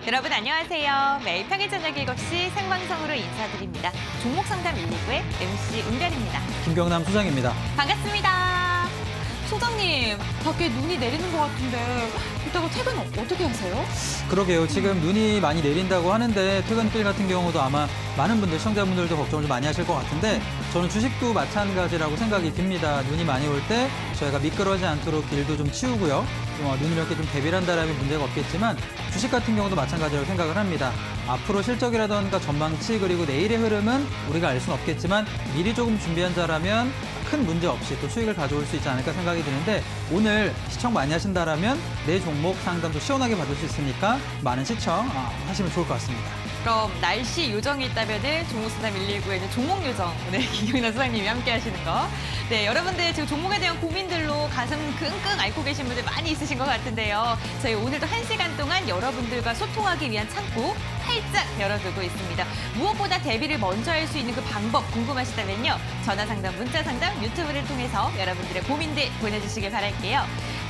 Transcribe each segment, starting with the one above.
여러분 안녕하세요. 매일 평일 저녁 7시 생방송으로 인사드립니다. 종목 상담 119의 MC 은별입니다. 김경남 소장입니다. 반갑습니다. 소장님, 밖에 눈이 내리는 것 같은데 이따가 퇴근 어떻게 하세요? 그러게요. 지금 눈이 많이 내린다고 하는데 퇴근길 같은 경우도 아마 많은 분들, 시청자분들도 걱정을 좀 많이 하실 것 같은데 저는 주식도 마찬가지라고 생각이 듭니다. 눈이 많이 올 때 저희가 미끄러지지 않도록 길도 좀 치우고요. 눈을 이렇게 좀 대비를 한다면 문제가 없겠지만 주식 같은 경우도 마찬가지라고 생각을 합니다. 앞으로 실적이라던가 전망치 그리고 내일의 흐름은 우리가 알 수는 없겠지만 미리 조금 준비한 자라면 큰 문제 없이 또 수익을 가져올 수 있지 않을까 생각이 드는데 오늘 시청 많이 하신다라면 내 종목 상담도 시원하게 받을 수 있으니까 많은 시청 하시면 좋을 것 같습니다. 그럼 날씨 요정이 있다면 종목 상담 119에는 종목 요정 오늘 김경남 소장님이 함께 하시는 거. 네, 여러분들 지금 종목에 대한 고민들로 가슴 끙끙 앓고 계신 분들 많이 있으신 것 같은데요. 저희 오늘도 1시간 동안 여러분들과 소통하기 위한 창구 활짝 열어두고 있습니다. 무엇보다 대비를 먼저 할 수 있는 그 방법 궁금하시다면요. 전화 상담, 문자 상담, 유튜브를 통해서 여러분들의 고민들 보내주시길 바랄게요.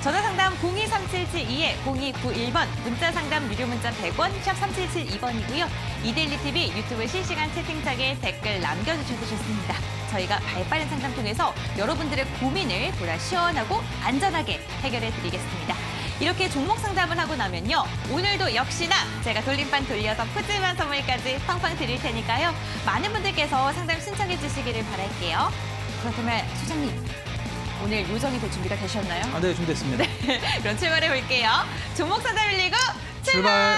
전화 상담 023772-0291번, 문자 상담 유료 문자 100원, 샵 3772번이고요. 이데일리 TV 유튜브 실시간 채팅창에 댓글 남겨주셔도 좋습니다. 저희가 발빠른 상담 통해서 여러분들의 고민을 보다 시원하고 안전하게 해결해 드리겠습니다. 이렇게 종목 상담을 하고 나면요. 오늘도 역시나 제가 돌림판 돌려서 푸짐한 선물까지 팡팡 드릴 테니까요. 많은 분들께서 상담 신청해 주시기를 바랄게요. 그렇다면 소장님, 오늘 요정이 될 준비가 되셨나요? 네, 준비됐습니다. 네, 그럼 출발해 볼게요. 종목 상담 119 출발!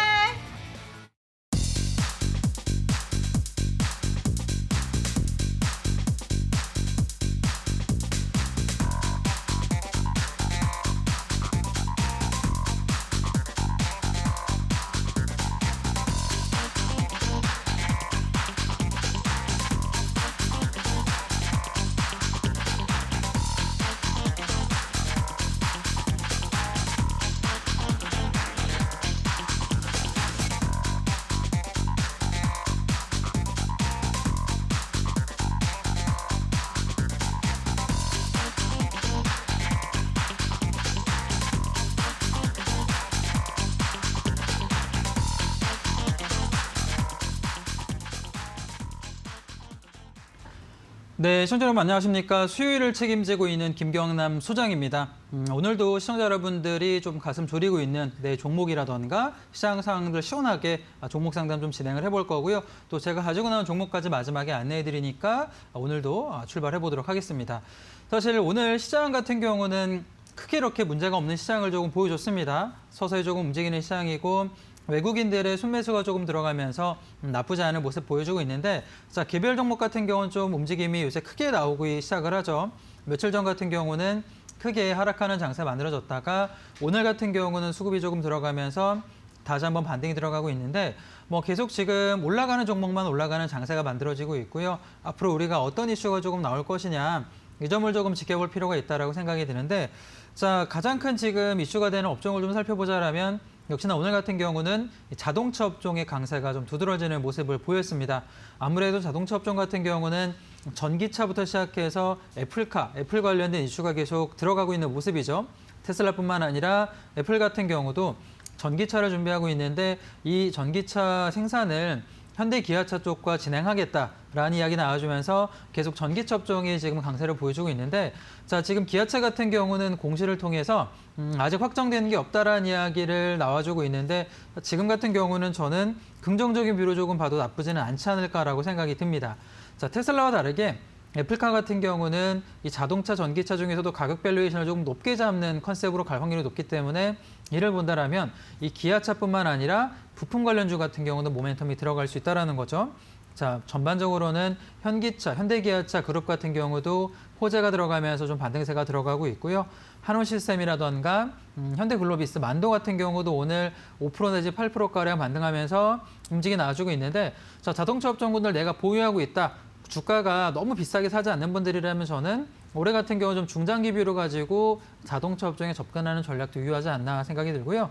네, 시청자 여러분 안녕하십니까. 수요일을 책임지고 있는 김경남 소장입니다. 오늘도 시청자 여러분들이 좀 가슴 졸이고 있는 내 종목이라던가 시장 상황들 시원하게 종목 상담 좀 진행을 해볼 거고요. 또 제가 가지고 나온 종목까지 마지막에 안내해 드리니까 오늘도 출발해 보도록 하겠습니다. 사실 오늘 시장 같은 경우는 크게 이렇게 문제가 없는 시장을 조금 보여줬습니다. 서서히 조금 움직이는 시장이고 외국인들의 순매수가 조금 들어가면서 나쁘지 않은 모습 보여주고 있는데 자, 개별 종목 같은 경우는 좀 움직임이 요새 크게 나오기 시작을 하죠. 며칠 전 같은 경우는 크게 하락하는 장세가 만들어졌다가 오늘 같은 경우는 수급이 조금 들어가면서 다시 한번 반등이 들어가고 있는데 계속 지금 올라가는 종목만 올라가는 장세가 만들어지고 있고요. 앞으로 우리가 어떤 이슈가 조금 나올 것이냐 이 점을 조금 지켜볼 필요가 있다고 생각이 드는데 자, 가장 큰 지금 이슈가 되는 업종을 좀 살펴보자면 역시나 오늘 같은 경우는 자동차 업종의 강세가 좀 두드러지는 모습을 보였습니다. 아무래도 자동차 업종 같은 경우는 전기차부터 시작해서 애플 관련된 이슈가 계속 들어가고 있는 모습이죠. 테슬라뿐만 아니라 애플 같은 경우도 전기차를 준비하고 있는데 이 전기차 생산을 현대 기아차 쪽과 진행하겠다라는 이야기 나와주면서 계속 전기차 업종이 지금 강세를 보여주고 있는데 자, 지금 기아차 같은 경우는 공시를 통해서 아직 확정되는 게 없다라는 이야기를 나와주고 있는데 지금 같은 경우는 저는 긍정적인 뷰로 조금 봐도 나쁘지는 않지 않을까라고 생각이 듭니다. 자, 테슬라와 다르게 애플카 같은 경우는 이 자동차, 전기차 중에서도 가격 밸류에이션을 조금 높게 잡는 컨셉으로 갈 확률이 높기 때문에 이를 본다라면 이 기아차뿐만 아니라 부품 관련주 같은 경우는 모멘텀이 들어갈 수 있다는 거죠. 자, 전반적으로는 현기차, 현대기아차 그룹 같은 경우도 호재가 들어가면서 좀 반등세가 들어가고 있고요. 한호시스템이라던가 현대글로비스, 만도 같은 경우도 오늘 5% 내지 8%가량 반등하면서 움직이 나와주고 있는데 자, 자동차 업종군들 내가 보유하고 있다. 주가가 너무 비싸게 사지 않는 분들이라면 저는 올해 같은 경우 좀 중장기 뷰로 가지고 자동차 업종에 접근하는 전략도 유효하지 않나 생각이 들고요.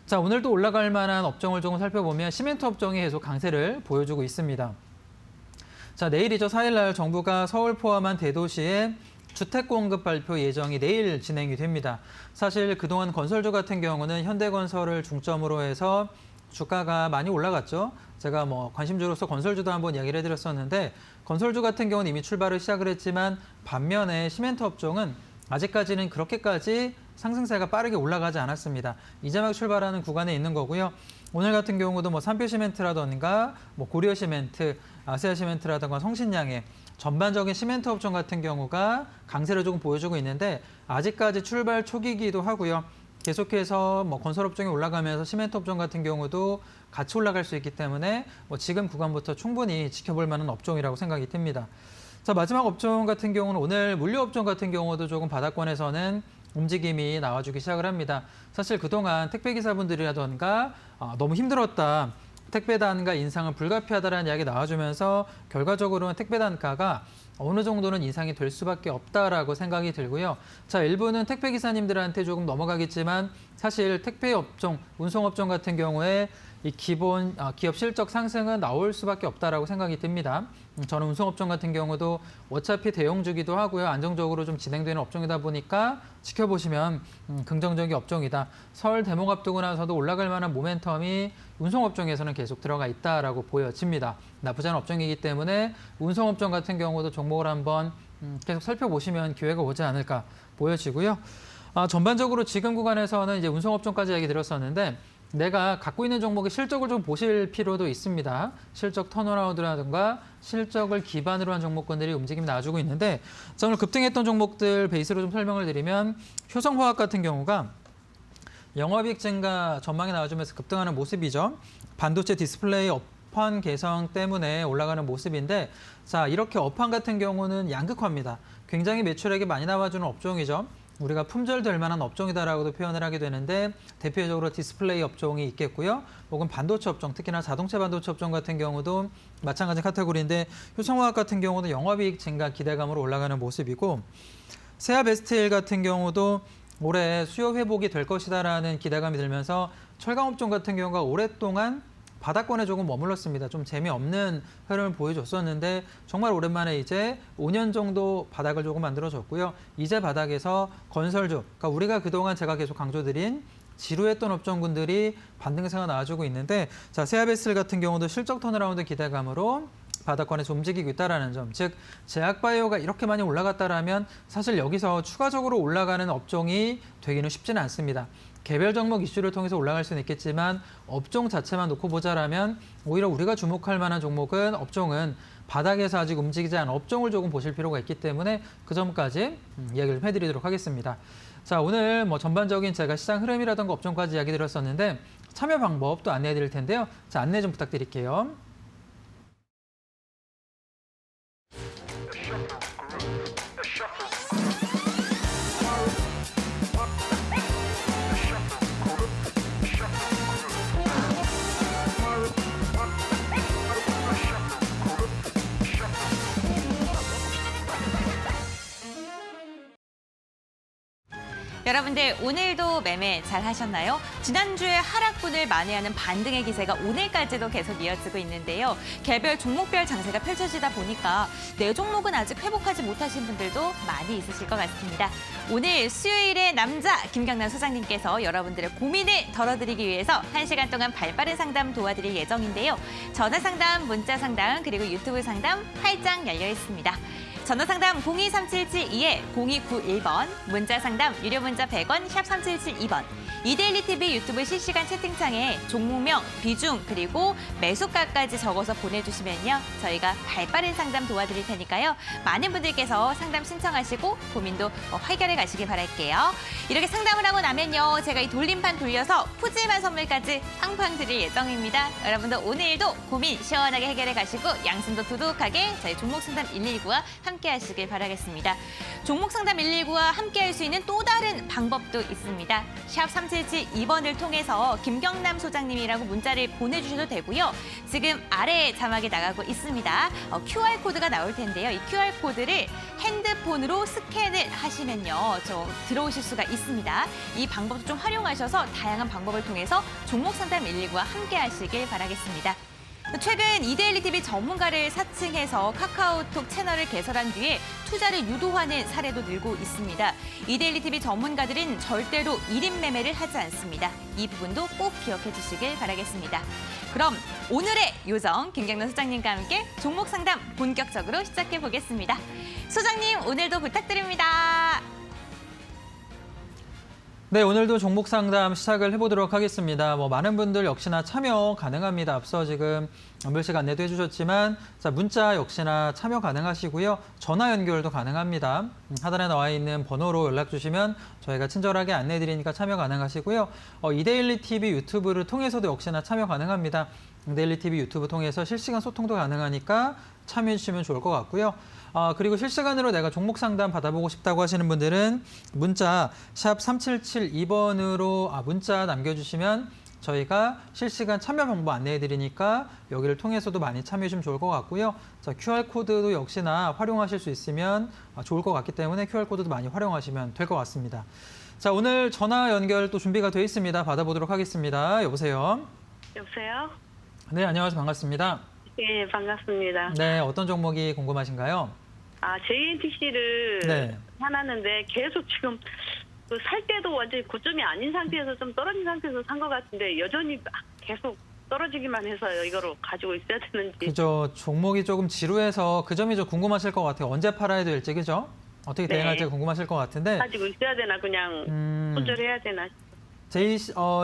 자, 오늘도 올라갈 만한 업종을 조금 살펴보면 시멘트 업종이 계속 강세를 보여주고 있습니다. 자, 내일이죠. 4일날 정부가 서울 포함한 대도시에 주택 공급 발표 예정이 내일 진행이 됩니다. 사실 그동안 건설주 같은 경우는 현대건설을 중점으로 해서 주가가 많이 올라갔죠. 제가 관심주로서 건설주도 한번 이야기를 해드렸었는데 건설주 같은 경우는 이미 출발을 시작을 했지만 반면에 시멘트 업종은 아직까지는 그렇게까지 상승세가 빠르게 올라가지 않았습니다. 이제 막 출발하는 구간에 있는 거고요. 오늘 같은 경우도 삼표시멘트라던가 고려시멘트, 아세아시멘트라던가 성신양해 전반적인 시멘트 업종 같은 경우가 강세를 조금 보여주고 있는데 아직까지 출발 초기이기도 하고요. 계속해서 건설업종이 올라가면서 시멘트 업종 같은 경우도 같이 올라갈 수 있기 때문에 지금 구간부터 충분히 지켜볼 만한 업종이라고 생각이 듭니다. 자, 마지막 업종 같은 경우는 오늘 물류업종 같은 경우도 조금 바닥권에서는 움직임이 나와주기 시작을 합니다. 사실 그동안 택배기사분들이라던가 너무 힘들었다. 택배 단가 인상은 불가피하다라는 이야기 나와주면서 결과적으로는 택배 단가가 어느 정도는 인상이 될 수밖에 없다라고 생각이 들고요. 자, 일부는 택배 기사님들한테 조금 넘어가겠지만 사실 택배 업종, 운송업종 같은 경우에 이 기본 기업 실적 상승은 나올 수밖에 없다라고 생각이 듭니다. 저는 운송업종 같은 경우도 어차피 대형주기도 하고요. 안정적으로 좀 진행되는 업종이다 보니까 지켜보시면 긍정적인 업종이다. 설 대목 앞두고 나서도 올라갈 만한 모멘텀이 운송업종에서는 계속 들어가 있다라고 보여집니다. 나쁘지 않은 업종이기 때문에 운송업종 같은 경우도 종목을 한번 계속 살펴보시면 기회가 오지 않을까 보여지고요. 전반적으로 지금 구간에서는 이제 운송업종까지 얘기 드렸었는데 내가 갖고 있는 종목의 실적을 좀 보실 필요도 있습니다. 실적 턴어라운드라든가 실적을 기반으로 한 종목군들이 움직임이 나와주고 있는데 자, 오늘 급등했던 종목들 베이스로 좀 설명을 드리면 효성화학 같은 경우가 영업이익 증가 전망이 나와주면서 급등하는 모습이죠. 반도체 디스플레이 업황 개선 때문에 올라가는 모습인데 자, 이렇게 업황 같은 경우는 양극화입니다. 굉장히 매출액이 많이 나와주는 업종이죠. 우리가 품절될 만한 업종이다라고도 표현을 하게 되는데 대표적으로 디스플레이 업종이 있겠고요. 혹은 반도체 업종, 특히나 자동차 반도체 업종 같은 경우도 마찬가지 카테고리인데 효성화학 같은 경우도 영업이익 증가 기대감으로 올라가는 모습이고 세아베스트일 같은 경우도 올해 수요 회복이 될 것이다라는 기대감이 들면서 철강 업종 같은 경우가 오랫동안 바닥권에 조금 머물렀습니다. 좀 재미없는 흐름을 보여줬었는데 정말 오랜만에 이제 5년 정도 바닥을 조금 만들어줬고요. 이제 바닥에서 건설주, 그러니까 우리가 그동안 제가 계속 강조드린 지루했던 업종군들이 반등세가 나와주고 있는데 자, 세아베스 같은 경우도 실적 턴어라운드 기대감으로 바닥권에서 움직이고 있다는 점, 즉 제약바이오가 이렇게 많이 올라갔다라면 사실 여기서 추가적으로 올라가는 업종이 되기는 쉽지는 않습니다. 개별 종목 이슈를 통해서 올라갈 수는 있겠지만 업종 자체만 놓고 보자라면 오히려 우리가 주목할 만한 종목은 업종은 바닥에서 아직 움직이지 않은 업종을 조금 보실 필요가 있기 때문에 그 점까지 이야기를 좀 해드리도록 하겠습니다. 자, 오늘 전반적인 제가 시장 흐름이라든가 업종까지 이야기 드렸었는데 참여 방법 또 안내해 드릴 텐데요. 자, 안내 좀 부탁드릴게요. 여러분들 오늘도 매매 잘 하셨나요? 지난주에 하락분을 만회하는 반등의 기세가 오늘까지도 계속 이어지고 있는데요. 개별 종목별 장세가 펼쳐지다 보니까 내 종목은 아직 회복하지 못하신 분들도 많이 있으실 것 같습니다. 오늘 수요일의 남자 김경남 소장님께서 여러분들의 고민을 덜어드리기 위해서 1시간 동안 발빠른 상담 도와드릴 예정인데요. 전화 상담, 문자 상담, 그리고 유튜브 상담 활짝 열려 있습니다. 전화상담 023772-0291번, 문자상담 유료 문자 100원, 샵 3772번, 이데일리TV 유튜브 실시간 채팅창에 종목명, 비중, 그리고 매수가까지 적어서 보내주시면요. 저희가 발빠른 상담 도와드릴 테니까요. 많은 분들께서 상담 신청하시고 고민도 해결해 가시길 바랄게요. 이렇게 상담을 하고 나면요. 제가 이 돌림판 돌려서 푸짐한 선물까지 팡팡 드릴 예정입니다. 여러분도 오늘도 고민 시원하게 해결해 가시고 양심도 두둑하게 저희 종목상담 119와 함께 하시길 바라겠습니다. 종목상담 119와 함께 할 수 있는 또 다른 방법도 있습니다. 샵 3772번을 통해서 김경남 소장님이라고 문자를 보내주셔도 되고요. 지금 아래 자막이 나가고 있습니다. QR코드가 나올 텐데요. 이 QR코드를 핸드폰으로 스캔을 하시면요. 들어오실 수가 있습니다. 이 방법도 좀 활용하셔서 다양한 방법을 통해서 종목상담 119와 함께 하시길 바라겠습니다. 최근 이데일리 TV 전문가를 사칭해서 카카오톡 채널을 개설한 뒤에 투자를 유도하는 사례도 늘고 있습니다. 이데일리 TV 전문가들은 절대로 1인 매매를 하지 않습니다. 이 부분도 꼭 기억해 주시길 바라겠습니다. 그럼 오늘의 요정 김경남 소장님과 함께 종목 상담 본격적으로 시작해 보겠습니다. 소장님, 오늘도 부탁드립니다. 네, 오늘도 종목 상담 시작을 해보도록 하겠습니다. 많은 분들 역시나 참여 가능합니다. 앞서 지금 물식 안내도 해주셨지만 자, 문자 역시나 참여 가능하시고요. 전화 연결도 가능합니다. 하단에 나와 있는 번호로 연락 주시면 저희가 친절하게 안내해드리니까 참여 가능하시고요. 이데일리 TV 유튜브를 통해서도 역시나 참여 가능합니다. 이데일리 TV 유튜브 통해서 실시간 소통도 가능하니까 참여해 주시면 좋을 것 같고요. 그리고 실시간으로 내가 종목 상담 받아보고 싶다고 하시는 분들은 문자 샵 3772번으로 문자 남겨주시면 저희가 실시간 참여 방법 안내해 드리니까 여기를 통해서도 많이 참여해 주시면 좋을 것 같고요. 자, QR코드도 역시나 활용하실 수 있으면 좋을 것 같기 때문에 QR코드도 많이 활용하시면 될 것 같습니다. 자, 오늘 전화 연결 또 준비가 되어 있습니다. 받아보도록 하겠습니다. 여보세요? 여보세요? 네, 안녕하세요. 반갑습니다. 예, 반갑습니다. 네, 어떤 종목이 궁금하신가요? JNTC를 네. 사놨는데 계속 지금 살 때도 완전히 고점이 아닌 상태에서 좀 떨어진 상태에서 산 것 같은데 여전히 계속 떨어지기만 해서요. 이거로 가지고 있어야 되는지. 그죠. 종목이 조금 지루해서 그 점이 좀 궁금하실 것 같아요. 언제 팔아야 될지, 그죠? 어떻게 네. 대응할지 궁금하실 것 같은데. 가지고 있어야 되나 그냥 손절해야 되나.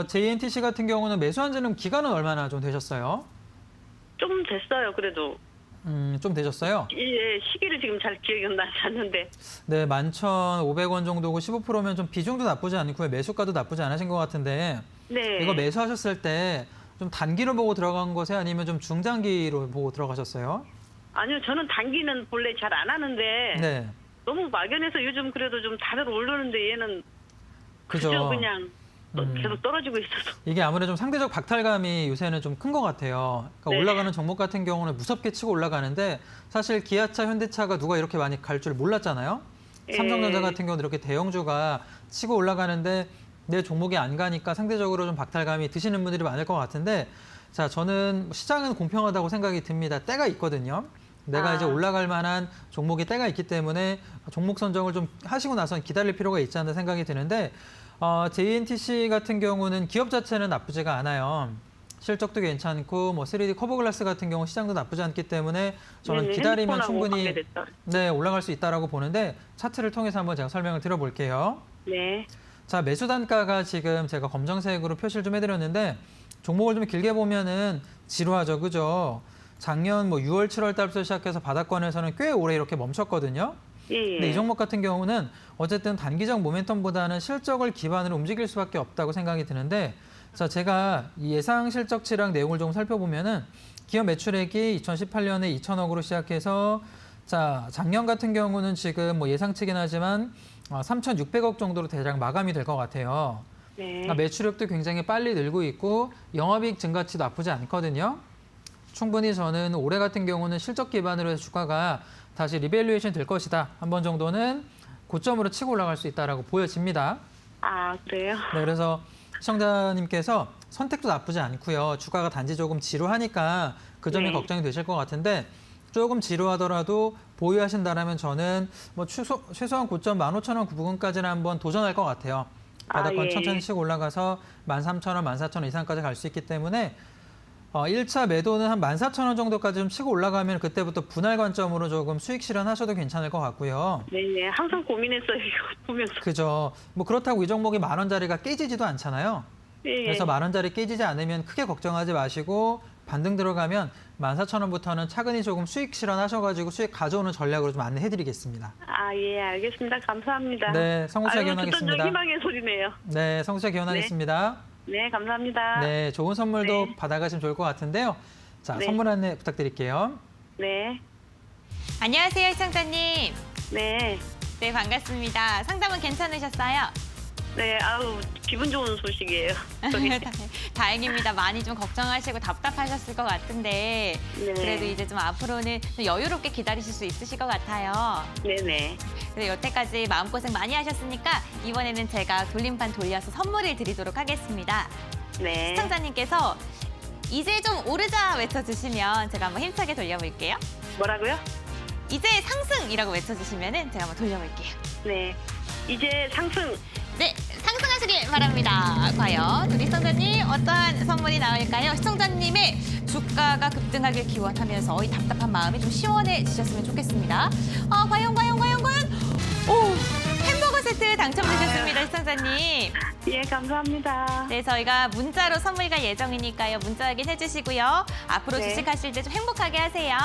JNTC 같은 경우는 매수한 지는 기간은 얼마나 좀 되셨어요? 좀 됐어요. 그래도. 좀 되셨어요? 예, 시기를 지금 잘 기억이 나지 않는데. 네, 11,500원 정도고 15%면 좀 비중도 나쁘지 않고요. 매수가도 나쁘지 않으신 것 같은데. 네. 이거 매수하셨을 때 좀 단기로 보고 들어간 것에 아니면 좀 중장기로 보고 들어가셨어요? 아니요, 저는 단기는 본래 잘 안 하는데 네. 너무 막연해서 요즘 그래도 좀 다들 오르는데 얘는 그죠. 그저 그냥 계속 떨어지고 있어서. 이게 아무래도 좀 상대적 박탈감이 요새는 좀 큰 것 같아요. 그러니까 네. 올라가는 종목 같은 경우는 무섭게 치고 올라가는데 사실 기아차, 현대차가 누가 이렇게 많이 갈 줄 몰랐잖아요. 예. 삼성전자 같은 경우는 이렇게 대형주가 치고 올라가는데 내 종목이 안 가니까 상대적으로 좀 박탈감이 드시는 분들이 많을 것 같은데 자, 저는 시장은 공평하다고 생각이 듭니다. 때가 있거든요. 내가 이제 올라갈 만한 종목이 때가 있기 때문에 종목 선정을 좀 하시고 나선 기다릴 필요가 있지 않나 생각이 드는데 JNTC 같은 경우는 기업 자체는 나쁘지가 않아요. 실적도 괜찮고 3D 커버 글라스 같은 경우 시장도 나쁘지 않기 때문에 저는 네네, 기다리면 핸드폰하고 충분히 관계됐다. 네, 올라갈 수 있다라고 보는데 차트를 통해서 한번 제가 설명을 드려볼게요. 네. 자, 매수 단가가 지금 제가 검정색으로 표시를 좀 해드렸는데 종목을 좀 길게 보면은 지루하죠, 그죠? 작년 6월, 7월 달부터 시작해서 바닥권에서는 꽤 오래 이렇게 멈췄거든요. 예. 근데 이 종목 같은 경우는 어쨌든 단기적 모멘텀보다는 실적을 기반으로 움직일 수밖에 없다고 생각이 드는데 자, 제가 이 예상 실적치랑 내용을 좀 살펴보면은 기업 매출액이 2018년에 2천억으로 시작해서 자, 작년 같은 경우는 지금 예상치긴 하지만 3,600억 정도로 대략 마감이 될 것 같아요. 네. 그러니까 매출액도 굉장히 빨리 늘고 있고 영업이익 증가치도 나쁘지 않거든요. 충분히 저는 올해 같은 경우는 실적 기반으로 해서 주가가 다시 리밸류에이션 될 것이다. 한 번 정도는 고점으로 치고 올라갈 수 있다라고 보여집니다. 그래요? 네, 그래서 시청자님께서 선택도 나쁘지 않고요. 주가가 단지 조금 지루하니까 그 점이 네. 걱정이 되실 것 같은데 조금 지루하더라도 보유하신다라면 저는 최소한 고점 15,000원 부근까지는 한번 도전할 것 같아요. 바닥권 예. 천천히 치고 올라가서 13,000원, 14,000원 이상까지 갈 수 있기 때문에 1차 매도는 한 14,000원 정도까지 좀 치고 올라가면 그때부터 분할 관점으로 조금 수익 실현하셔도 괜찮을 것 같고요. 네, 항상 고민했어요, 이거 보면서. 그죠. 그렇다고 이 종목이 10,000원짜리가 깨지지도 않잖아요. 예. 그래서 10,000원짜리 깨지지 않으면 크게 걱정하지 마시고 반등 들어가면 14,000원부터는 차근히 조금 수익 실현하셔가지고 수익 가져오는 전략으로 좀 안내해드리겠습니다. 예, 알겠습니다. 감사합니다. 네, 성수차 기원하겠습니다. 듣던 희망의 소리네요. 네, 성수차 기원하겠습니다. 네, 감사합니다. 네, 좋은 선물도 네. 받아가시면 좋을 것 같은데요. 자, 네. 선물 안내 부탁드릴게요. 네, 안녕하세요, 시청자님. 네, 네, 반갑습니다. 상담은 괜찮으셨어요? 네, 기분 좋은 소식이에요. 네. 다행입니다. 많이 좀 걱정하시고 답답하셨을 것 같은데 네. 그래도 이제 좀 앞으로는 좀 여유롭게 기다리실 수 있으실 것 같아요. 네네. 그래서 여태까지 마음고생 많이 하셨으니까 이번에는 제가 돌림판 돌려서 선물을 드리도록 하겠습니다. 네. 시청자님께서 이제 좀 오르자 외쳐주시면 제가 한번 힘차게 돌려볼게요. 뭐라고요? 이제 상승이라고 외쳐주시면 제가 한번 돌려볼게요. 네. 이제 상승. 네, 상승하시길 바랍니다. 과연 우리 시청자님 어떠한 선물이 나올까요? 시청자님의 주가가 급등하길 기원하면서 이 답답한 마음이 좀 시원해지셨으면 좋겠습니다. 과연. 오, 햄버거 세트 당첨되셨습니다, 시청자님. 예, 감사합니다. 네, 저희가 문자로 선물 갈 예정이니까요. 문자 확인해 주시고요. 앞으로 네. 주식하실 때 좀 행복하게 하세요.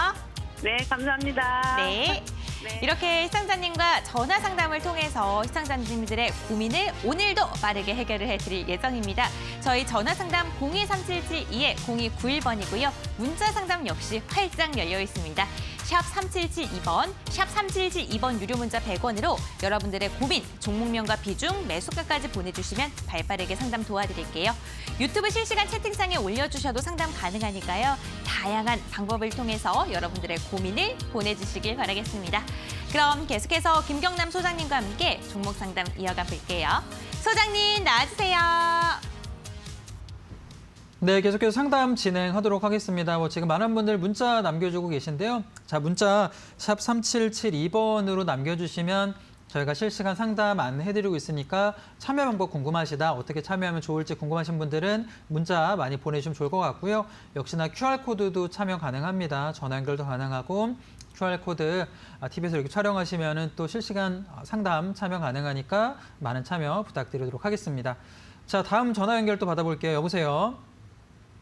네, 감사합니다. 네. 네. 이렇게 시청자님과 전화 상담을 통해서 시청자님들의 고민을 오늘도 빠르게 해결을 해드릴 예정입니다. 저희 전화 상담 023772-0291번이고요. 문자 상담 역시 활짝 열려 있습니다. 샵 3772번, 샵 3772번 유료 문자 100원으로 여러분들의 고민, 종목명과 비중, 매수가까지 보내주시면 발빠르게 상담 도와드릴게요. 유튜브 실시간 채팅창에 올려주셔도 상담 가능하니까요. 다양한 방법을 통해서 여러분들의 고민을 보내주시길 바라겠습니다. 그럼 계속해서 김경남 소장님과 함께 종목 상담 이어가 볼게요. 소장님 나와주세요. 네, 계속해서 상담 진행하도록 하겠습니다. 지금 많은 분들 문자 남겨주고 계신데요. 자, 문자 샵 3772번으로 남겨주시면 저희가 실시간 상담 안내해드리고 있으니까 참여 방법 궁금하시다, 어떻게 참여하면 좋을지 궁금하신 분들은 문자 많이 보내주시면 좋을 것 같고요. 역시나 QR코드도 참여 가능합니다. 전화 연결도 가능하고 QR코드 TV에서 이렇게 촬영하시면 또 실시간 상담 참여 가능하니까 많은 참여 부탁드리도록 하겠습니다. 자, 다음 전화 연결 또 받아볼게요. 여보세요?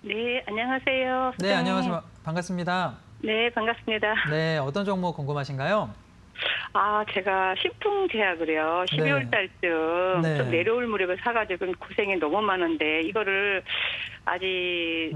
네, 안녕하세요. 네, 소장님. 안녕하세요. 반갑습니다. 네, 반갑습니다. 네, 어떤 종목 궁금하신가요? 제가 신풍제약을요. 12월 달쯤 네. 좀 내려올 무렵에 사가지고 고생이 너무 많은데 이거를 아직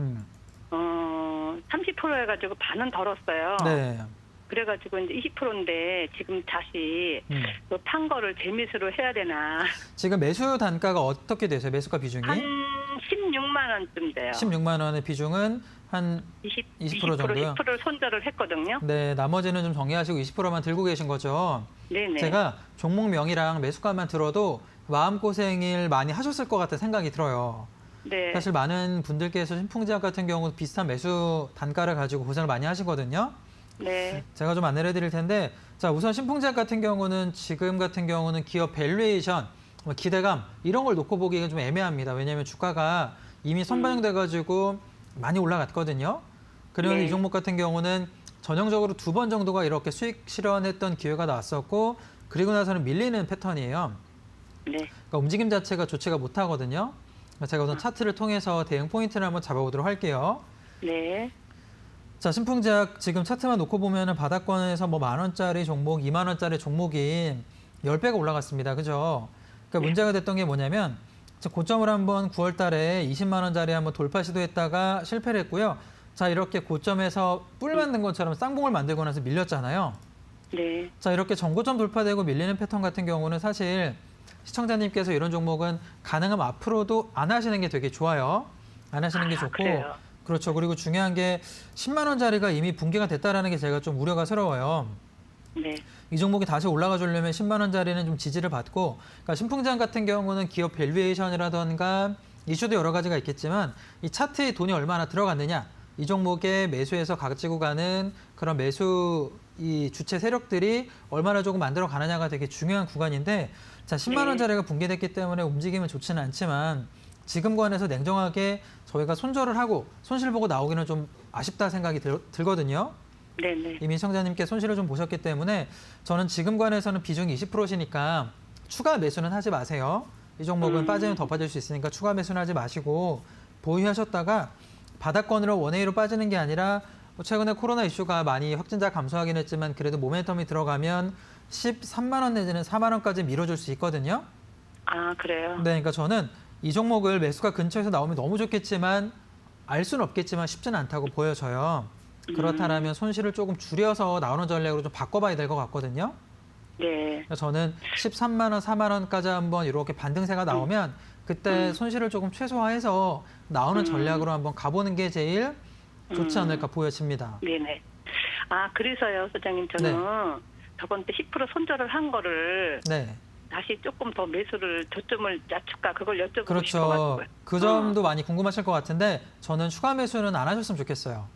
30% 해가지고 반은 덜었어요. 네. 그래가지고 이제 20%인데 지금 다시 또 탄 거를 재미수로 해야 되나. 지금 매수 단가가 어떻게 되세요? 매수가 비중이? 한 16만 원쯤 돼요. 16만 원의 비중은 한 20% 정도요? 10%를 손절을 했거든요. 네, 나머지는 좀 정리하시고 20%만 들고 계신 거죠? 네네. 제가 종목명이랑 매수가만 들어도 마음고생을 많이 하셨을 것 같은 생각이 들어요. 네. 사실 많은 분들께서 신풍제약 같은 경우 비슷한 매수 단가를 가지고 고생을 많이 하시거든요. 네. 제가 좀 안내를 해드릴 텐데, 자, 우선 신풍제약 같은 경우는 지금 같은 경우는 기업 밸류에이션, 기대감 이런 걸 놓고 보기가 좀 애매합니다. 왜냐하면 주가가 이미 선반영돼가지고 많이 올라갔거든요. 그러면 네. 이 종목 같은 경우는 전형적으로 2번 정도가 이렇게 수익 실현했던 기회가 나왔었고, 그리고 나서는 밀리는 패턴이에요. 네. 그러니까 움직임 자체가 좋지가 못하거든요. 제가 우선 차트를 통해서 대응 포인트를 한번 잡아보도록 할게요. 네. 자, 신풍제약 지금 차트만 놓고 보면은 바닥권에서 뭐 10,000원짜리 종목, 20,000원짜리 종목이 10배가 올라갔습니다. 그죠? 그러니까 문제가 됐던 게 뭐냐면 고점을 한번 9월 달에 20만 원짜리 한번 돌파 시도했다가 실패를 했고요. 자, 이렇게 고점에서 뿔 만든 것처럼 쌍봉을 만들고 나서 밀렸잖아요. 네. 자, 이렇게 전고점 돌파되고 밀리는 패턴 같은 경우는 사실 시청자님께서 이런 종목은 가능하면 앞으로도 안 하시는 게 되게 좋아요. 안 하시는 게 좋고. 그래요? 그렇죠. 그리고 중요한 게 10만 원짜리가 이미 붕괴가 됐다라는 게 제가 좀 우려가스러워요. 네. 이 종목이 다시 올라가 주려면 10만 원짜리는 좀 지지를 받고, 그러니까 신풍제약 같은 경우는 기업 밸류에이션이라던가 이슈도 여러 가지가 있겠지만 이 차트에 돈이 얼마나 들어갔느냐, 이 종목에 매수해서 가지고 가는 그런 매수 이 주체 세력들이 얼마나 조금 만들어 가느냐가 되게 중요한 구간인데, 자, 10만 원짜리가 붕괴됐기 때문에 움직임은 좋지는 않지만 지금 관해서 냉정하게 저희가 손절을 하고 손실 보고 나오기는 좀 아쉽다 생각이 들거든요. 네네. 이미 시청자님께 손실을 좀 보셨기 때문에 저는 지금 관해서는 비중이 20%시니까 추가 매수는 하지 마세요. 이 종목은 빠지면 더 빠질 수 있으니까 추가 매수는 하지 마시고 보유하셨다가 바닥권으로 원웨이로 빠지는 게 아니라 최근에 코로나 이슈가 많이 확진자 감소하긴 했지만 그래도 모멘텀이 들어가면 13만 원 내지는 4만 원까지 밀어줄 수 있거든요. 아, 그래요? 네, 그러니까 저는 이 종목을 매수가 근처에서 나오면 너무 좋겠지만 알 수는 없겠지만 쉽지는 않다고 보여져요. 그렇다면 손실을 조금 줄여서 나오는 전략으로 좀 바꿔봐야 될 것 같거든요. 네. 그래서 저는 13만 원, 4만 원까지 한번 이렇게 반등세가 나오면 그때 손실을 조금 최소화해서 나오는 전략으로 한번 가보는 게 제일 좋지 않을까 보여집니다. 네네. 아, 그래서요, 소장님. 저는 저번 때 10% 손절을 한 거를 네. 다시 조금 더 매수를 저점을 낮출까 그걸 여쭤보고 그렇죠. 싶어가지고요. 그 점도 많이 궁금하실 것 같은데 저는 추가 매수는 안 하셨으면 좋겠어요.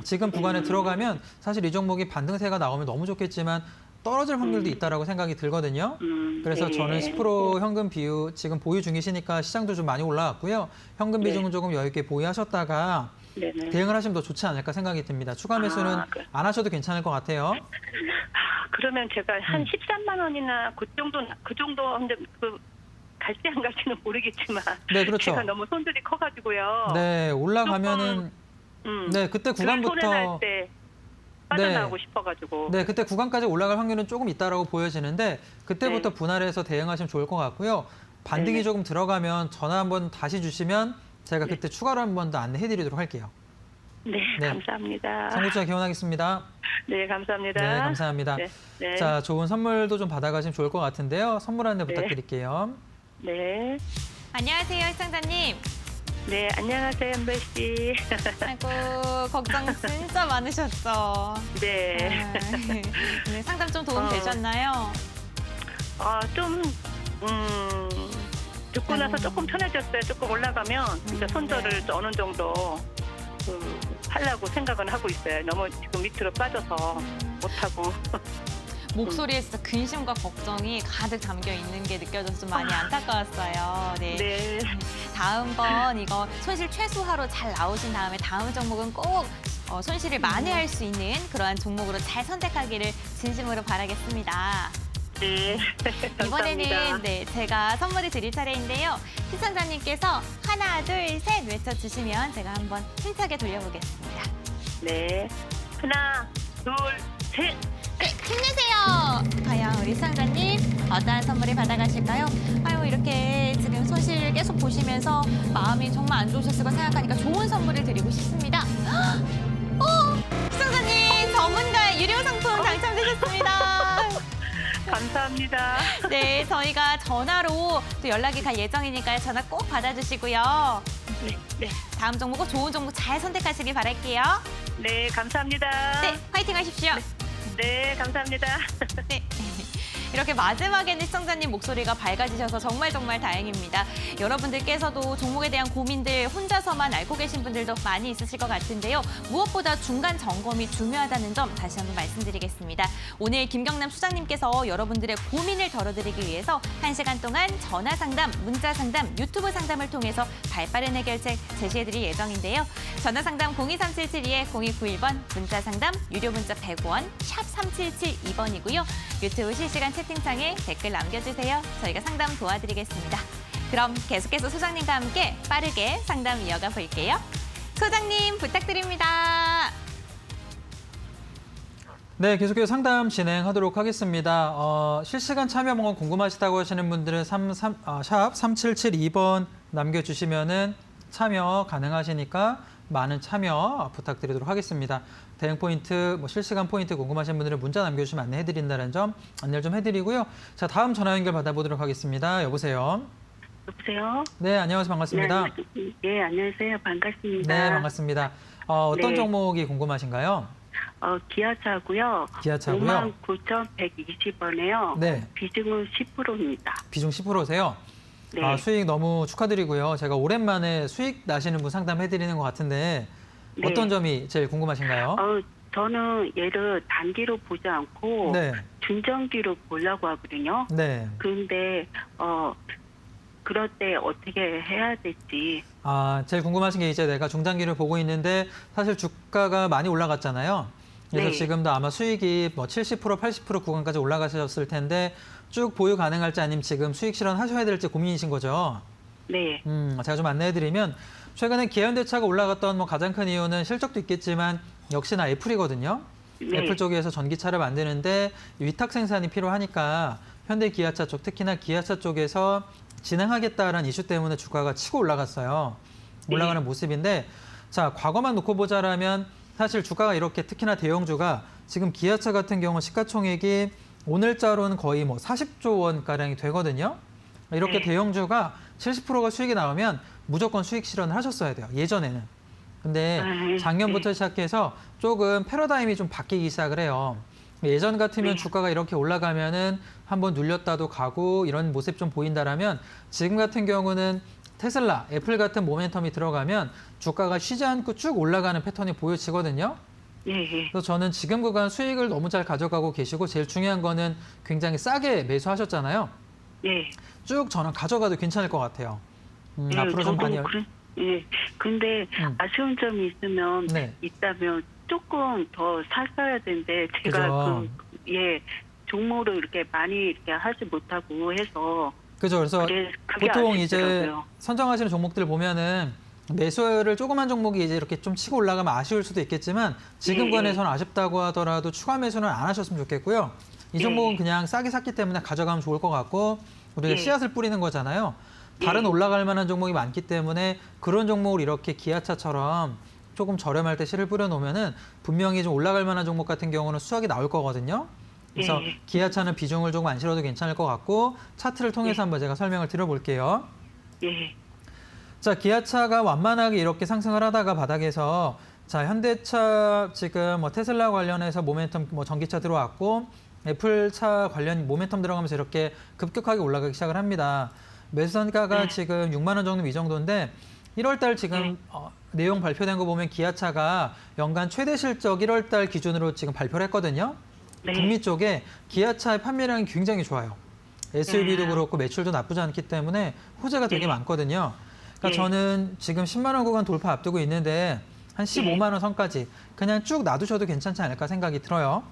지금 구간에 들어가면 사실 이 종목이 반등세가 나오면 너무 좋겠지만 떨어질 확률도 있다라고 생각이 들거든요. 그래서 네. 저는 10% 현금 비율 지금 보유 중이시니까 시장도 좀 많이 올라왔고요. 현금 비중은 조금 여유 있게 보유하셨다가 네네. 대응을 하시면 더 좋지 않을까 생각이 듭니다. 추가 매수는 안 하셔도 괜찮을 것 같아요. 그러면 제가 한 13만 원이나 그 정도 근데 그 갈지 안 갈지는 모르겠지만 네, 그렇죠. 제가 너무 손들이 커가지고요. 네, 올라가면은 네, 그때 손해 날 구간부터 때 빠져나오고 싶어가지고. 네, 그때 구간까지 올라갈 확률은 조금 있다라고 보여지는데 그때부터 네. 분할해서 대응하시면 좋을 것 같고요. 반등이 네. 조금 들어가면 전화 한번 다시 주시면 제가 그때 추가로 한 번 더 안내해드리도록 할게요. 네, 네. 감사합니다. 상고추자 기원하겠습니다. 네, 감사합니다. 네, 감사합니다. 네, 네. 자, 좋은 선물도 좀 받아가시면 좋을 것 같은데요. 선물 안내 네. 부탁드릴게요. 네. 안녕하세요, 시청자님. 네, 안녕하세요, 현배 씨. 아이고, 걱정 진짜 많으셨죠. 네. 네, 상담 좀 도움 되셨나요? 좀, 듣고 나서 조금 편해졌어요. 조금 올라가면 진짜 손절을 네. 어느 정도 하려고 생각은 하고 있어요. 너무 지금 밑으로 빠져서 못하고. 목소리에 진짜 근심과 걱정이 가득 담겨 있는 게 느껴져서 좀 많이 안타까웠어요. 네. 네. 다음번 이거 손실 최소화로 잘 나오신 다음에 다음 종목은 꼭 손실을 만회할 수 있는 그러한 종목으로 잘 선택하기를 진심으로 바라겠습니다. 네. 감사합니다. 이번에는 네, 제가 선물을 드릴 차례인데요. 시청자님께서 하나, 둘, 셋 외쳐주시면 제가 한번 힘차게 돌려보겠습니다. 네. 하나, 둘, 셋. 네, 힘내세요. 과연 우리 시청자님 어떠한 선물을 받아가실까요? 아유, 이렇게 지금 손실 계속 보시면서 마음이 정말 안 좋으셨을 거 생각하니까 좋은 선물을 드리고 싶습니다. 시청자님 전문가 유료 상품 당첨되셨습니다. 감사합니다. 네, 저희가 전화로 또 연락이 갈 예정이니까요. 전화 꼭 받아주시고요. 네, 네. 다음 종목 꼭 좋은 종목 잘 선택하시길 바랄게요. 네, 감사합니다. 네, 화이팅 하십시오. 네, 감사합니다. 네. 이렇게 마지막에는 시청자님 목소리가 밝아지셔서 정말 다행입니다. 여러분들께서도 종목에 대한 고민들 혼자서만 앓고 계신 분들도 많이 있으실 것 같은데요. 무엇보다 중간 점검이 중요하다는 점 다시 한번 말씀드리겠습니다. 오늘 김경남 수장님께서 여러분들의 고민을 덜어드리기 위해서 1시간 동안 전화 상담, 문자 상담, 유튜브 상담을 통해서 발빠른 해결책 제시해드릴 예정인데요. 전화 상담 02377-0291번, 문자 상담 유료 문자 100원, 샵 3772번이고요. 유튜브 실시간 채팅창에 댓글 남겨주세요. 저희가 상담 도와드리겠습니다. 그럼 계속해서 소장님과 함께 빠르게 상담 이어가 볼게요. 소장님 부탁드립니다. 네, 계속해서 상담 진행하도록 하겠습니다. 실시간 참여 방법 궁금하시다고 하시는 분들은 샵 3772번 남겨주시면은 참여 가능하시니까 많은 참여 부탁드리도록 하겠습니다. 대응 포인트, 실시간 포인트 궁금하신 분들은 문자 남겨주시면 안내해드린다는 점 안내를 좀 해드리고요. 자, 다음 전화 연결 받아보도록 하겠습니다. 여보세요. 여보세요? 네, 안녕하세요. 반갑습니다. 네, 안녕하세요. 반갑습니다. 네, 반갑습니다. 어떤 네. 종목이 궁금하신가요? 기아차고요. 기아차고요. 59,120원에요. 네, 비중은 10%입니다. 비중 10%세요. 네. 수익 너무 축하드리고요. 제가 오랜만에 수익 나시는 분 상담해드리는 것 같은데 네. 어떤 점이 제일 궁금하신가요? 저는 얘를 단기로 보지 않고 네, 중장기로 보려고 하거든요. 네. 그런데 그럴 때 어떻게 해야 될지. 제일 궁금하신 게 이제 내가 중장기를 보고 있는데 사실 주가가 많이 올라갔잖아요. 그래서 네. 지금도 아마 수익이 70%, 80% 구간까지 올라가셨을 텐데 쭉 보유 가능할지 아니면 지금 수익 실현하셔야 될지 고민이신 거죠. 네. 제가 좀 안내해드리면 최근에 기아현대차가 올라갔던 가장 큰 이유는 실적도 있겠지만 역시나 애플이거든요. 네. 애플 쪽에서 전기차를 만드는데 위탁 생산이 필요하니까 현대 기아차 쪽, 특히나 기아차 쪽에서 진행하겠다라는 이슈 때문에 주가가 치고 올라갔어요. 올라가는 모습인데 자, 과거만 놓고 보자라면 사실 주가가 이렇게 특히나 대형주가 지금 기아차 같은 경우 시가총액이 오늘자로는 거의 40조 원가량이 되거든요. 이렇게 네. 대형주가 70%가 수익이 나오면 무조건 수익 실현을 하셨어야 돼요. 예전에는. 근데 작년부터 시작해서 조금 패러다임이 좀 바뀌기 시작을 해요. 예전 같으면 네. 주가가 이렇게 올라가면은 한번 눌렸다도 가고 이런 모습 좀 보인다라면 지금 같은 경우는 테슬라, 애플 같은 모멘텀이 들어가면 주가가 쉬지 않고 쭉 올라가는 패턴이 보여지거든요. 예. 그래서 저는 지금 구간 수익을 너무 잘 가져가고 계시고 제일 중요한 거는 굉장히 싸게 매수하셨잖아요. 예. 쭉 저는 가져가도 괜찮을 것 같아요. 예, 앞으로 좀 많이 예. 근데 아쉬운 점이 있으면 네. 있다면 조금 더 샀어야 되는데 제가 그죠. 종목을 이렇게 많이 이렇게 하지 못하고 해서 그죠. 그래서 그게 보통 이제 아쉽더라고요. 선정하시는 종목들 보면은 매수를 조그만 종목이 이제 이렇게 좀 치고 올라가면 아쉬울 수도 있겠지만 지금 예, 구간에서는 아쉽다고 하더라도 추가 매수는 안 하셨으면 좋겠고요. 이 종목은 예. 그냥 싸게 샀기 때문에 가져가면 좋을 것 같고 우리가 예. 씨앗을 뿌리는 거잖아요. 다른 예. 올라갈 만한 종목이 많기 때문에 그런 종목을 이렇게 기아차처럼 조금 저렴할 때 씨를 뿌려놓으면은 분명히 좀 올라갈 만한 종목 같은 경우는 수확이 나올 거거든요. 그래서 예. 기아차는 비중을 조금 안 실어도 괜찮을 것 같고 차트를 통해서 한번 제가 설명을 드려볼게요. 예. 자, 기아차가 완만하게 이렇게 상승을 하다가 바닥에서 자, 현대차 지금 뭐 테슬라 관련해서 모멘텀 뭐 전기차 들어왔고 애플차 관련 모멘텀 들어가면서 이렇게 급격하게 올라가기 시작을 합니다. 매수단가가 지금 6만 원 정도 이 정도인데 1월 달 지금 내용 발표된 거 보면 기아차가 연간 최대 실적 1월 달 기준으로 지금 발표를 했거든요. 네. 북미 쪽에 기아차의 판매량이 굉장히 좋아요. SUV도 그렇고 매출도 나쁘지 않기 때문에 호재가 되게 많거든요. 그러니까 네. 저는 지금 10만 원 구간 돌파 앞두고 있는데 한 15만 원 선까지 그냥 쭉 놔두셔도 괜찮지 않을까 생각이 들어요.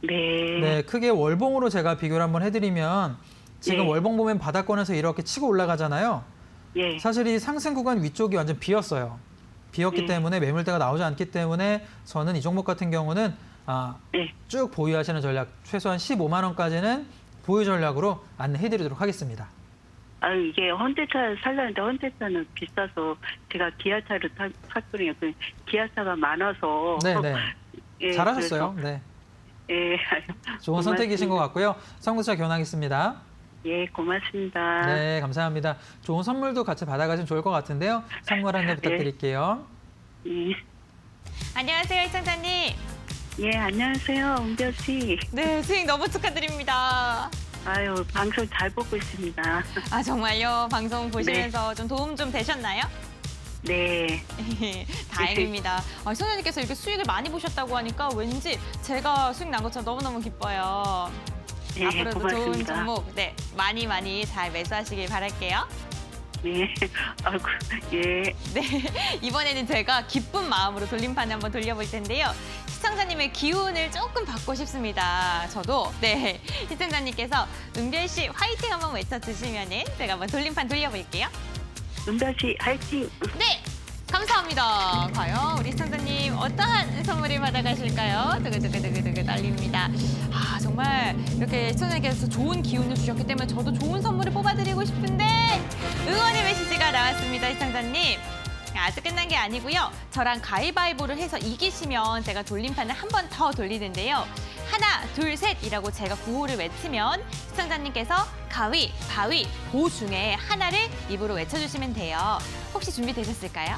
네. 네, 크게 월봉으로 제가 비교를 한번 해드리면 지금 네. 월봉 보면 바닥권에서 이렇게 치고 올라가잖아요. 예. 사실 이 상승 구간 위쪽이 완전 비었어요. 비었기 때문에 매물대가 나오지 않기 때문에 저는 이 종목 같은 경우는 예. 쭉 보유하시는 전략 최소한 15만 원까지는 보유 전략으로 안내해드리도록 하겠습니다. 이게 현대차 살려는데 현대차는 비싸서 제가 기아차를 샀거든요. 그 기아차가 많아서. 네네. 예, 잘하셨어요. 네. 그래서, 예. 좋은 선택이신 것 같고요. 선구차 교환하겠습니다. 예, 고맙습니다. 네, 감사합니다. 좋은 선물도 같이 받아가시면 좋을 것 같은데요. 선물 안내 부탁드릴게요. 예. 안녕하세요, 시청자님. 예, 안녕하세요, 은별 씨. 네, 수익 너무 축하드립니다. 아유, 방송 잘 보고 있습니다. 아, 정말요? 방송 보시면서 좀 도움 좀 되셨나요? 네. 다행입니다. 선생님께서 이렇게 수익을 많이 보셨다고 하니까 왠지 제가 수익 난 것처럼 너무너무 기뻐요. 예, 앞으로도 좋은 고맙습니다. 종목 많이 잘 매수하시길 바랄게요. 예. 아이고, 예. 네, 이번에는 제가 기쁜 마음으로 돌림판을 한번 돌려볼 텐데요. 시청자님의 기운을 조금 받고 싶습니다. 저도 시청자님께서 은별 씨 화이팅 한번 외쳐주시면은 제가 한번 돌림판 돌려볼게요. 은별 씨, 화이팅! 네, 감사합니다. 과연 우리 시청자님 어떠한 선물을 받아가실까요? 두구두구두구두구 날립니다. 정말 이렇게 시청자님께서 좋은 기운을 주셨기 때문에 저도 좋은 선물을 뽑아드리고 싶은데 응원의 메시지가 나왔습니다, 시청자님. 아직 끝난 게 아니고요. 저랑 가위바위보를 해서 이기시면 제가 돌림판을 한 번 더 돌리는데요. 하나, 둘, 셋이라고 제가 구호를 외치면 시청자님께서 가위, 바위, 보 중에 하나를 입으로 외쳐주시면 돼요. 혹시 준비되셨을까요?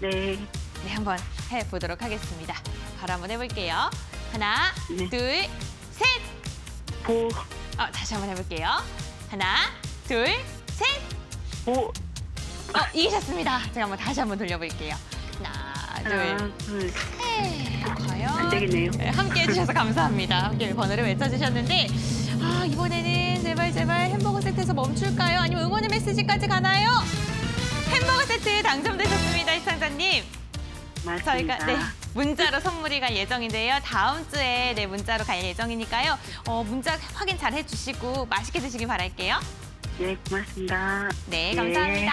네. 네, 한번 해보도록 하겠습니다. 바로 한번 해볼게요. 하나, 네. 둘, 셋! 보, 다시 한번 해볼게요. 하나, 둘, 셋! 보. 이기셨습니다. 제가 한번 다시 한번 돌려볼게요. 하나, 둘, 하나, 둘. 셋! 과연? 안 되겠네요. 네, 함께 해주셔서 감사합니다. 함께 번호를 외쳐주셨는데 이번에는 제발 햄버거 세트에서 멈출까요? 아니면 응원의 메시지까지 가나요? 햄버거 세트 당첨되셨습니다, 시청자님. 맞습니다. 저희가 문자로 선물이 갈 예정인데요. 다음 주에 문자로 갈 예정이니까요. 문자 확인 잘 해주시고 맛있게 드시길 바랄게요. 네, 고맙습니다. 네, 예. 감사합니다.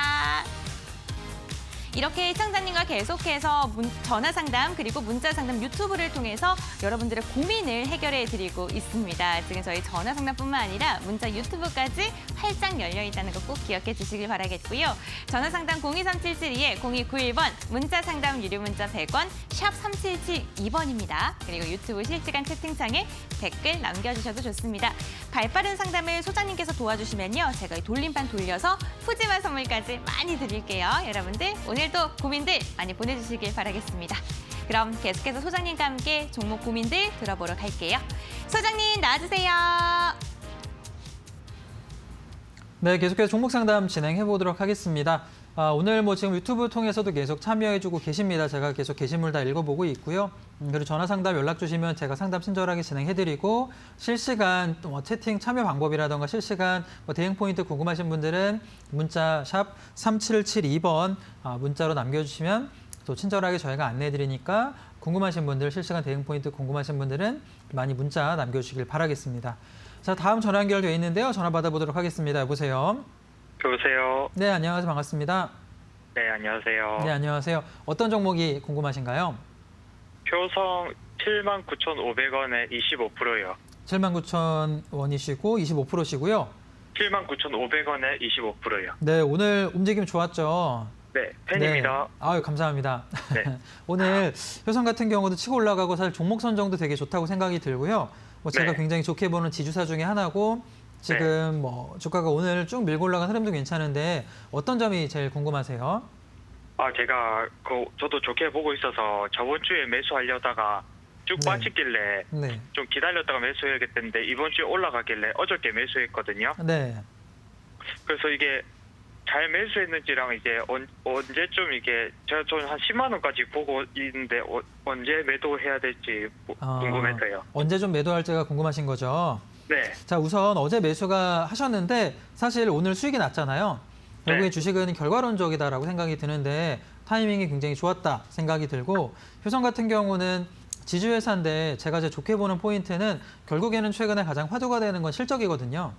이렇게 시청자님과 계속해서 전화 상담 그리고 문자 상담 유튜브를 통해서 여러분들의 고민을 해결해 드리고 있습니다. 지금 저희 전화 상담뿐만 아니라 문자 유튜브까지 활짝 열려 있다는 거 꼭 기억해 주시길 바라겠고요. 전화 상담 023772-0291번, 문자 상담 유료 문자 100원, 샵 3772번입니다. 그리고 유튜브 실시간 채팅창에 댓글 남겨주셔도 좋습니다. 발빠른 상담을 소장님께서 도와주시면요. 제가 이 돌림판 돌려서 푸짐한 선물까지 많이 드릴게요. 여러분들 오늘도 고민들 많이 보내주시길 바라겠습니다. 그럼 계속해서 소장님과 함께 종목 고민들 들어보러 갈게요. 소장님 나와주세요. 네, 계속해서 종목 상담 진행해 보도록 하겠습니다. 오늘 뭐 지금 유튜브 통해서도 계속 참여해주고 계십니다. 제가 계속 게시물 다 읽어보고 있고요. 그리고 전화 상담 연락 주시면 제가 상담 친절하게 진행해드리고 실시간 또 뭐 채팅 참여 방법이라던가 실시간 뭐 대응 포인트 궁금하신 분들은 문자 샵 3772번 문자로 남겨주시면 또 친절하게 저희가 안내해드리니까 궁금하신 분들 실시간 대응 포인트 궁금하신 분들은 많이 문자 남겨주시길 바라겠습니다. 자, 다음 전화 연결되어 있는데요. 전화 받아보도록 하겠습니다. 여보세요. 여보세요. 네, 안녕하세요. 반갑습니다. 네, 안녕하세요. 네, 안녕하세요. 어떤 종목이 궁금하신가요? 표성 79,500원에 25%요. 79,000원이시고 25%시고요. 79,500원에 25%요. 네, 오늘 움직임 좋았죠? 네, 팬입니다. 네. 아유, 감사합니다. 네. 오늘 효성 같은 경우도 치고 올라가고 사실 종목 선정도 되게 좋다고 생각이 들고요. 뭐 제가 네. 굉장히 좋게 보는 지주사 중에 하나고 지금 뭐 주가가 오늘 쭉 밀고 올라간 흐름도 괜찮은데 어떤 점이 제일 궁금하세요? 제가 저도 좋게 보고 있어서 저번 주에 매수하려다가 쭉 네. 빠지길래 네. 좀 기다렸다가 매수해야겠는데 이번 주에 올라가길래 어저께 매수했거든요. 네. 그래서 이게 잘 매수했는지랑 이제 언제쯤 이게 제가 좀 한 10만 원까지 보고 있는데 언제 매도해야 될지 궁금해서요. 언제 좀 매도할지가 궁금하신 거죠? 네. 자, 우선 어제 매수가 하셨는데 사실 오늘 수익이 났잖아요. 결국에 네. 주식은 결과론적이다라고 생각이 드는데 타이밍이 굉장히 좋았다 생각이 들고 효성 같은 경우는 지주회사인데 제가 제일 좋게 보는 포인트는 결국에는 최근에 가장 화두가 되는 건 실적이거든요.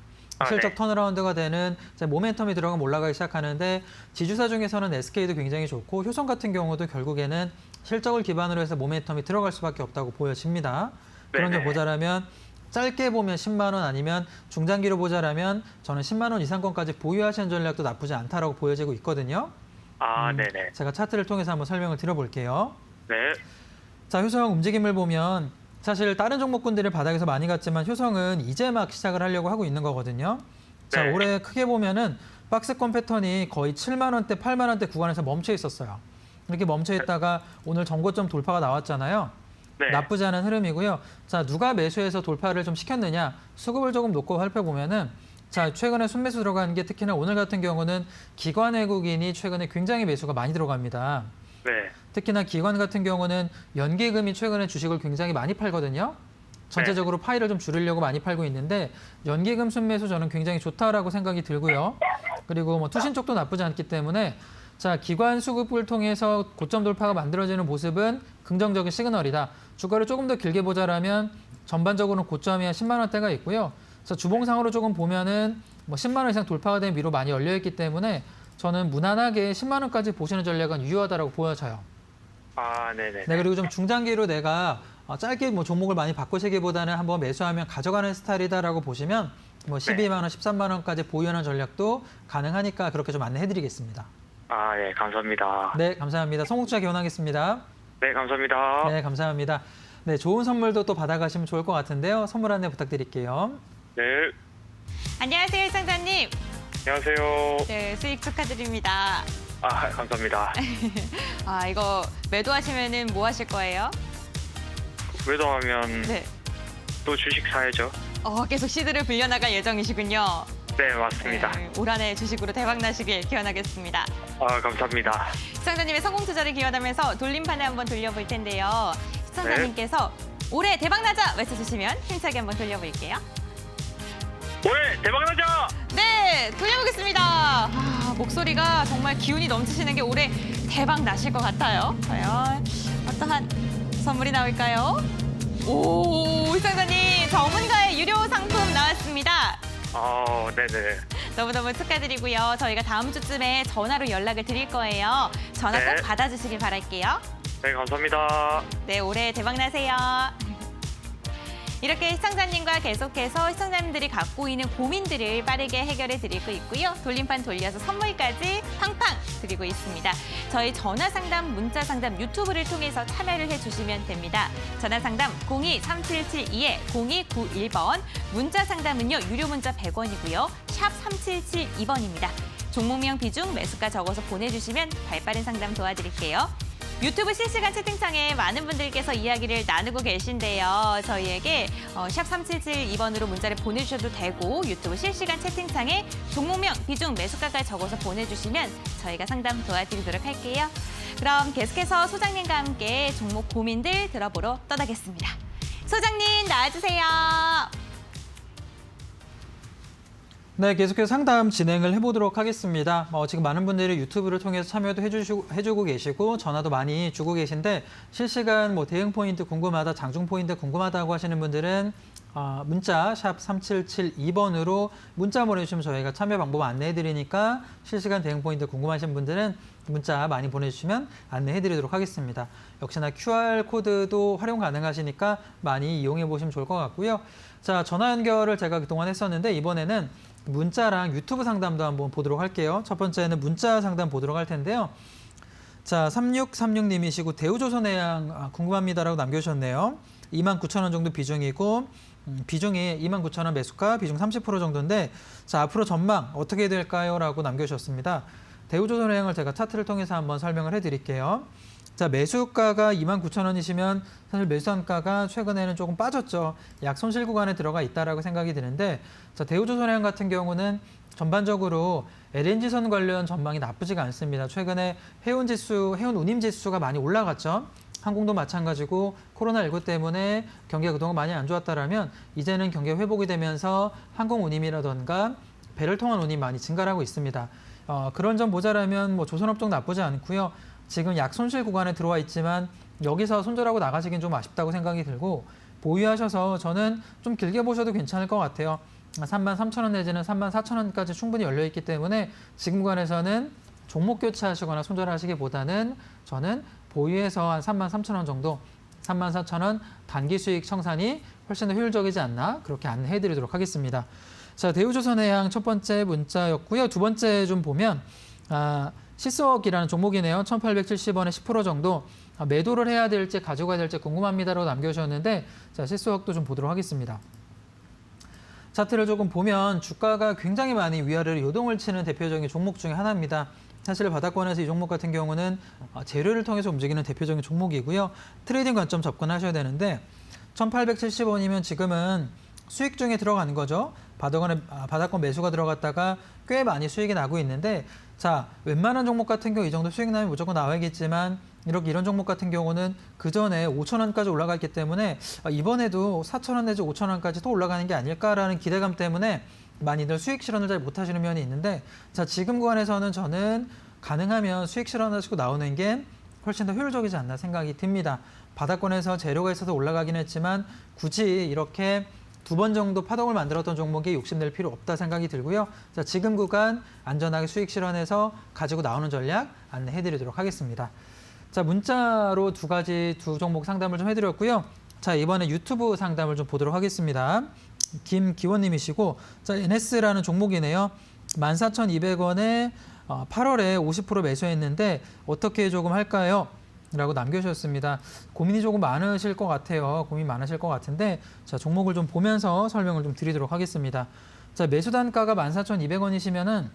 실적 네. 턴어라운드가 되는 이제 모멘텀이 들어가면 올라가기 시작하는데 지주사 중에서는 SK도 굉장히 좋고 효성 같은 경우도 결국에는 실적을 기반으로 해서 모멘텀이 들어갈 수밖에 없다고 보여집니다. 그런 점 네네. 보자라면 짧게 보면 10만 원 아니면 중장기로 보자라면 저는 10만 원 이상권까지 보유하시는 전략도 나쁘지 않다라고 보여지고 있거든요. 네네. 제가 차트를 통해서 한번 설명을 드려볼게요. 네. 자, 효성 움직임을 보면 사실 다른 종목군들이 바닥에서 많이 갔지만 효성은 이제 막 시작을 하려고 하고 있는 거거든요. 자, 네. 올해 크게 보면은 박스권 패턴이 거의 7만 원대, 8만 원대 구간에서 멈춰 있었어요. 이렇게 멈춰 있다가 오늘 전고점 돌파가 나왔잖아요. 네. 나쁘지 않은 흐름이고요. 자, 누가 매수해서 돌파를 좀 시켰느냐? 수급을 조금 놓고 살펴보면은 자, 최근에 순매수 들어간 게 특히나 오늘 같은 경우는 기관 외국인이 최근에 굉장히 매수가 많이 들어갑니다. 네. 특히나 기관 같은 경우는 연기금이 최근에 주식을 굉장히 많이 팔거든요. 전체적으로 파이를 좀 줄이려고 많이 팔고 있는데 연기금 순매수 저는 굉장히 좋다라고 생각이 들고요. 그리고 뭐 투신 쪽도 나쁘지 않기 때문에 자, 기관 수급을 통해서 고점 돌파가 만들어지는 모습은 긍정적인 시그널이다. 주가를 조금 더 길게 보자라면 전반적으로는 고점이 한 10만 원대가 있고요. 자, 주봉상으로 조금 보면은 뭐 10만 원 이상 돌파가 된 위로 많이 열려 있기 때문에 저는 무난하게 10만 원까지 보시는 전략은 유효하다라고 보여져요. 네네. 네, 그리고 좀 중장기로 내가 짧게 뭐 종목을 많이 바꾸시기보다는 한번 매수하면 가져가는 스타일이다라고 보시면 뭐 12만 원, 13만 원까지 보유하는 전략도 가능하니까 그렇게 좀 안내해드리겠습니다. 네, 감사합니다. 네, 감사합니다. 성공투자 기원하겠습니다. 네, 감사합니다. 네, 감사합니다. 네, 좋은 선물도 또 받아가시면 좋을 것 같은데요. 선물 안내 부탁드릴게요. 네, 안녕하세요, 시청자님. 안녕하세요. 네, 수익 축하드립니다. 감사합니다. 이거 매도하시면은 뭐 하실 거예요? 외동하면 네. 또 주식 사야죠. 계속 시드를 빌려나갈 예정이시군요. 네, 맞습니다. 네, 올 한해 주식으로 대박 나시길 기원하겠습니다. 감사합니다. 시청자님의 성공 투자를 기원하면서 돌림판을 한번 돌려볼 텐데요. 시청자님께서 올해 대박 나자 외쳐주시면 힘차게 한번 돌려볼게요. 올해 대박나자! 네, 돌려보겠습니다. 목소리가 정말 기운이 넘치시는 게 올해 대박 나실 것 같아요. 과연 어떠한 선물이 나올까요? 오, 시청자님 전문가의 유료 상품 나왔습니다. 네네. 너무너무 축하드리고요. 저희가 다음 주쯤에 전화로 연락을 드릴 거예요. 전화 네. 꼭 받아주시길 바랄게요. 네, 감사합니다. 네, 올해 대박 나세요. 이렇게 시청자님과 계속해서 시청자님들이 갖고 있는 고민들을 빠르게 해결해 드리고 있고요. 돌림판 돌려서 선물까지 팡팡 드리고 있습니다. 저희 전화상담, 문자상담 유튜브를 통해서 참여를 해주시면 됩니다. 전화상담 02-3772-0291번, 문자상담은요. 유료 문자 100원이고요. 샵 3772번입니다. 종목명 비중 매수가 적어서 보내주시면 발빠른 상담 도와드릴게요. 유튜브 실시간 채팅창에 많은 분들께서 이야기를 나누고 계신데요. 저희에게 샵 3772번으로 문자를 보내주셔도 되고 유튜브 실시간 채팅창에 종목명, 비중, 매수가까지 적어서 보내주시면 저희가 상담 도와드리도록 할게요. 그럼 계속해서 소장님과 함께 종목 고민들 들어보러 떠나겠습니다. 소장님 나와주세요. 네, 계속해서 상담 진행을 해보도록 하겠습니다. 지금 많은 분들이 유튜브를 통해서 참여도 해주고 계시고 전화도 많이 주고 계신데 실시간 대응 포인트 궁금하다, 장중 포인트 궁금하다고 하시는 분들은 문자 샵 3772번으로 문자 보내주시면 저희가 참여 방법 안내해드리니까 실시간 대응 포인트 궁금하신 분들은 문자 많이 보내주시면 안내해드리도록 하겠습니다. 역시나 QR코드도 활용 가능하시니까 많이 이용해보시면 좋을 것 같고요. 자, 전화 연결을 제가 그동안 했었는데 이번에는 문자랑 유튜브 상담도 한번 보도록 할게요. 첫 번째는 문자 상담 보도록 할 텐데요. 자, 3636님이시고 대우조선해양 궁금합니다라고 남겨주셨네요. 29,000원 정도 비중이고 비중이 29,000원 매수가 비중 30% 정도인데 자, 앞으로 전망 어떻게 될까요? 라고 남겨주셨습니다. 대우조선해양을 제가 차트를 통해서 한번 설명을 해드릴게요. 자, 매수가가 29,000원이시면 사실 매수한가가 최근에는 조금 빠졌죠. 약 손실 구간에 들어가 있다라고 생각이 드는데 자, 대우조선해양 같은 경우는 전반적으로 LNG선 관련 전망이 나쁘지가 않습니다. 최근에 해운 운임 지수가 많이 올라갔죠. 항공도 마찬가지고 코로나19 때문에 경기가 그동안 많이 안 좋았다라면 이제는 경기가 회복이 되면서 항공 운임이라던가 배를 통한 운임 많이 증가를 하고 있습니다. 그런 점 보자라면 조선업종 나쁘지 않고요. 지금 약 손실 구간에 들어와 있지만 여기서 손절하고 나가시긴 좀 아쉽다고 생각이 들고 보유하셔서 저는 좀 길게 보셔도 괜찮을 것 같아요. 33,000원 내지는 34,000원까지 충분히 열려있기 때문에 지금 구간에서는 종목 교체하시거나 손절하시기보다는 저는 보유해서 한 33,000원 정도, 34,000원 단기 수익 청산이 훨씬 더 효율적이지 않나 그렇게 안내해드리도록 하겠습니다. 자, 대우조선해양 첫 번째 문자였고요. 두 번째 좀 보면 시스웍이라는 종목이네요. 1,870원에 10% 정도 매도를 해야 될지 가져가야 될지 궁금합니다라고 남겨주셨는데 자, 시스웍도 좀 보도록 하겠습니다. 차트를 조금 보면 주가가 굉장히 많이 위아래로 요동을 치는 대표적인 종목 중에 하나입니다. 사실 바닥권에서 이 종목 같은 경우는 재료를 통해서 움직이는 대표적인 종목이고요. 트레이딩 관점 접근하셔야 되는데 1,870원이면 지금은 수익 중에 들어가는 거죠. 바닥권 매수가 들어갔다가 꽤 많이 수익이 나고 있는데 자, 웬만한 종목 같은 경우 이 정도 수익 나면 무조건 나와야겠지만 이런 종목 같은 경우는 그 전에 5,000원까지 올라가 있기 때문에 이번에도 4,000원 내지 5,000원까지 또 올라가는 게 아닐까라는 기대감 때문에 많이들 수익 실현을 잘 못하시는 면이 있는데 자, 지금 구간에서는 저는 가능하면 수익 실현하시고 나오는 게 훨씬 더 효율적이지 않나 생각이 듭니다. 바닥권에서 재료가 있어서 올라가긴 했지만 굳이 이렇게 두 번 정도 파동을 만들었던 종목에 욕심낼 필요 없다 생각이 들고요. 자, 지금 구간 안전하게 수익 실현해서 가지고 나오는 전략 안내해드리도록 하겠습니다. 자, 문자로 두 종목 상담을 좀 해드렸고요. 자, 이번에 유튜브 상담을 좀 보도록 하겠습니다. 김기원님이시고 자, NS라는 종목이네요. 14,200원에 8월에 50% 매수했는데 어떻게 조금 할까요? 라고 남겨주셨습니다. 고민이 조금 많으실 것 같아요. 고민 많으실 것 같은데 자, 종목을 좀 보면서 설명을 좀 드리도록 하겠습니다. 자, 매수 단가가 14,200원이시면은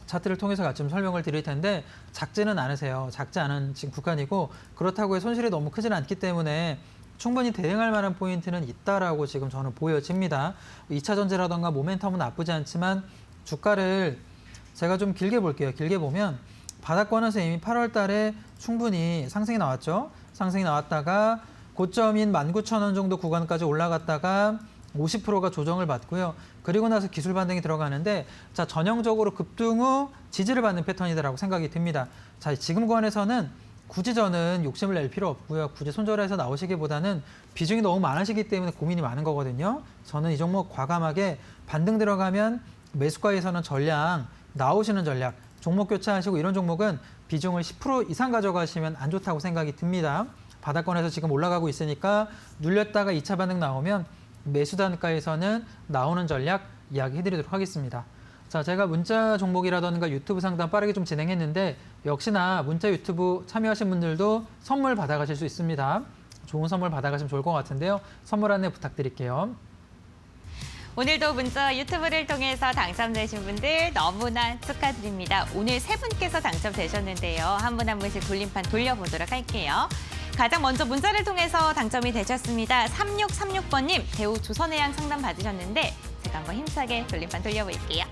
차트를 통해서 같이 좀 설명을 드릴 텐데 작지는 않으세요. 작지 않은 지금 구간이고 그렇다고 해서 손실이 너무 크지는 않기 때문에 충분히 대응할 만한 포인트는 있다라고 지금 저는 보여집니다. 2차 전지라던가 모멘텀은 나쁘지 않지만 주가를 제가 좀 길게 볼게요. 길게 보면 바닥권에서 이미 8월 달에 충분히 상승이 나왔죠. 상승이 나왔다가 고점인 19,000원 정도 구간까지 올라갔다가 50%가 조정을 받고요. 그리고 나서 기술 반등이 들어가는데 자, 전형적으로 급등 후 지지를 받는 패턴이다라고 생각이 듭니다. 자, 지금 구간에서는 굳이 저는 욕심을 낼 필요 없고요. 굳이 손절해서 나오시기보다는 비중이 너무 많으시기 때문에 고민이 많은 거거든요. 저는 이 종목 과감하게 반등 들어가면 매수가에서는 전량 나오시는 전략, 종목 교체하시고 이런 종목은 비중을 10% 이상 가져가시면 안 좋다고 생각이 듭니다. 바닥권에서 지금 올라가고 있으니까 눌렸다가 2차 반등 나오면 매수 단가에서는 나오는 전략 이야기해드리도록 하겠습니다. 자, 제가 문자 종목이라던가 유튜브 상담 빠르게 좀 진행했는데 역시나 문자 유튜브 참여하신 분들도 선물 받아가실 수 있습니다. 좋은 선물 받아가시면 좋을 것 같은데요. 선물 안내 부탁드릴게요. 오늘도 문자와 유튜브를 통해서 당첨되신 분들 너무나 축하드립니다. 오늘 세 분께서 당첨되셨는데요. 한 분 한 분씩 돌림판 돌려보도록 할게요. 가장 먼저 문자를 통해서 당첨이 되셨습니다. 3636번님, 대우 조선해양 상담 받으셨는데 제가 한번 힘차게 돌림판 돌려볼게요.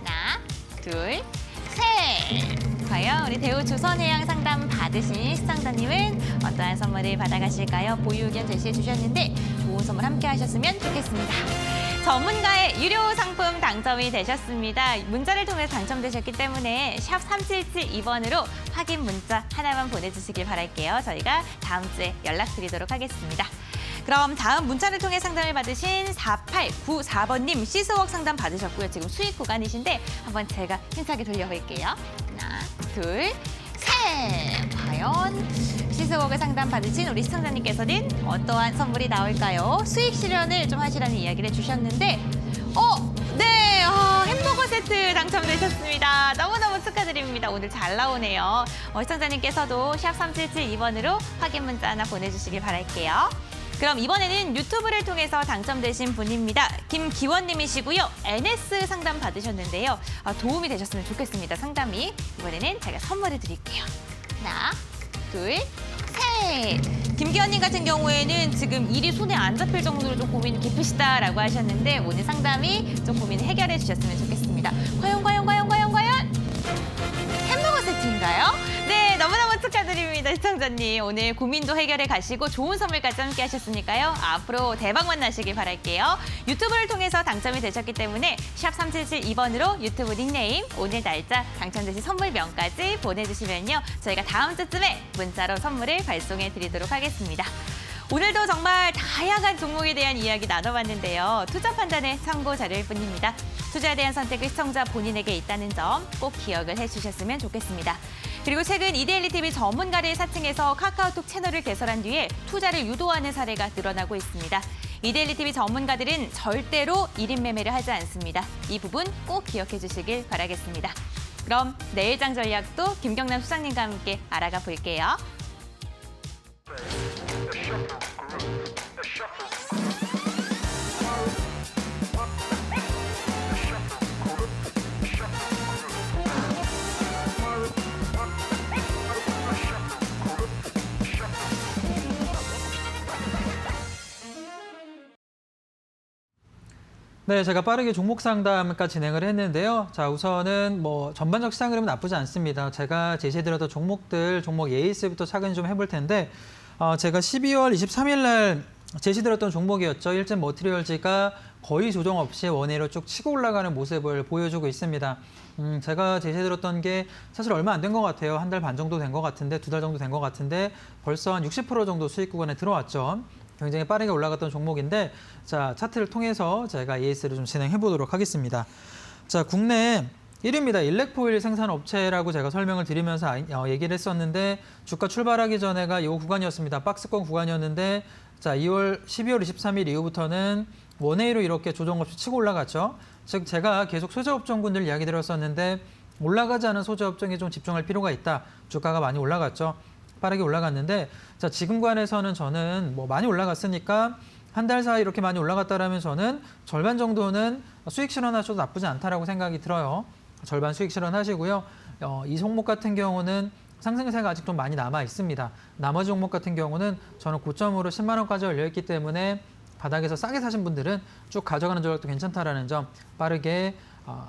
하나, 둘, 셋! 과연 우리 대우 조선해양 상담 받으신 시청자님은 어떠한 선물을 받아가실까요? 보유 의견 제시해 주셨는데 좋은 선물 함께 하셨으면 좋겠습니다. 전문가의 유료 상품 당첨이 되셨습니다. 문자를 통해서 당첨되셨기 때문에 샵 3772번으로 확인 문자 하나만 보내주시길 바랄게요. 저희가 다음 주에 연락드리도록 하겠습니다. 그럼 다음 문자를 통해 상담을 받으신 4894번님 시스웍 상담 받으셨고요. 지금 수익 구간이신데 한번 제가 힘차게 돌려볼게요. 하나, 둘, 셋! 과연 시스웍을 상담 받으신 우리 시청자님께서는 어떠한 선물이 나올까요? 수익 실현을 좀 하시라는 이야기를 해주셨는데 네! 햄버거 세트 당첨되셨습니다. 너무너무 축하드립니다. 오늘 잘 나오네요. 시청자님께서도 샵 3772번으로 확인 문자 하나 보내주시길 바랄게요. 그럼 이번에는 유튜브를 통해서 당첨되신 분입니다. 김기원님이시고요. NS 상담 받으셨는데요. 도움이 되셨으면 좋겠습니다. 상담이. 이번에는 제가 선물을 드릴게요. 하나, 둘, 셋! 김기원님 같은 경우에는 지금 일이 손에 안 잡힐 정도로 좀 고민이 깊으시다라고 하셨는데 오늘 상담이 좀 고민 해결해 주셨으면 좋겠습니다. 과연? 햄버거 세트인가요? 네, 너무너무 축하드립니다, 시청자님. 오늘 고민도 해결해 가시고 좋은 선물까지 함께 하셨으니까요. 앞으로 대박만 나시길 바랄게요. 유튜브를 통해서 당첨이 되셨기 때문에 샵 3772번으로 유튜브 닉네임, 오늘 날짜, 당첨되신 선물명까지 보내주시면요. 저희가 다음 주쯤에 문자로 선물을 발송해 드리도록 하겠습니다. 오늘도 정말 다양한 종목에 대한 이야기 나눠봤는데요. 투자 판단의 참고 자료일 뿐입니다. 투자에 대한 선택은 시청자 본인에게 있다는 점 꼭 기억을 해주셨으면 좋겠습니다. 그리고 최근 이데일리TV 전문가를 사칭해서 카카오톡 채널을 개설한 뒤에 투자를 유도하는 사례가 늘어나고 있습니다. 이데일리TV 전문가들은 절대로 1인 매매를 하지 않습니다. 이 부분 꼭 기억해 주시길 바라겠습니다. 그럼 내일장 전략도 김경남 소장님과 함께 알아가 볼게요. 네, 제가 빠르게 종목 상담까지 진행을 했는데요. 자, 우선은 전반적 시장 흐름은 나쁘지 않습니다. 제가 제시해드렸던 종목들, 종목 예이스부터 차근히 좀 해볼 텐데, 제가 12월 23일 날 제시드렸던 종목이었죠. 일젠 머티리얼즈가 거의 조정 없이 원회로 쭉 치고 올라가는 모습을 보여주고 있습니다. 제가 제시드렸던 게 사실 얼마 안 된 것 같아요. 한 달 반 정도 된 것 같은데, 2달 정도 된 것 같은데 벌써 한 60% 정도 수익 구간에 들어왔죠. 굉장히 빠르게 올라갔던 종목인데, 자, 차트를 통해서 제가 ES를 좀 진행해 보도록 하겠습니다. 자, 국내 1위입니다. 일렉포일 생산업체라고 제가 설명을 드리면서 얘기를 했었는데, 주가 출발하기 전에가 이 구간이었습니다. 박스권 구간이었는데, 자, 12월 23일 이후부터는 원웨이로 이렇게 조정 없이 치고 올라갔죠. 즉, 제가 계속 소재업종군들 이야기 드렸었는데, 올라가지 않은 소재업종에 좀 집중할 필요가 있다. 주가가 많이 올라갔죠. 빠르게 올라갔는데, 자, 지금 관에서는 저는 많이 올라갔으니까 한 달 사이 이렇게 많이 올라갔다라면 저는 절반 정도는 수익 실현하셔도 나쁘지 않다라고 생각이 들어요. 절반 수익 실현하시고요. 이 종목 같은 경우는 상승세가 아직 좀 많이 남아 있습니다. 나머지 종목 같은 경우는 저는 고점으로 10만 원까지 열려있기 때문에 바닥에서 싸게 사신 분들은 쭉 가져가는 전략도 괜찮다라는 점, 빠르게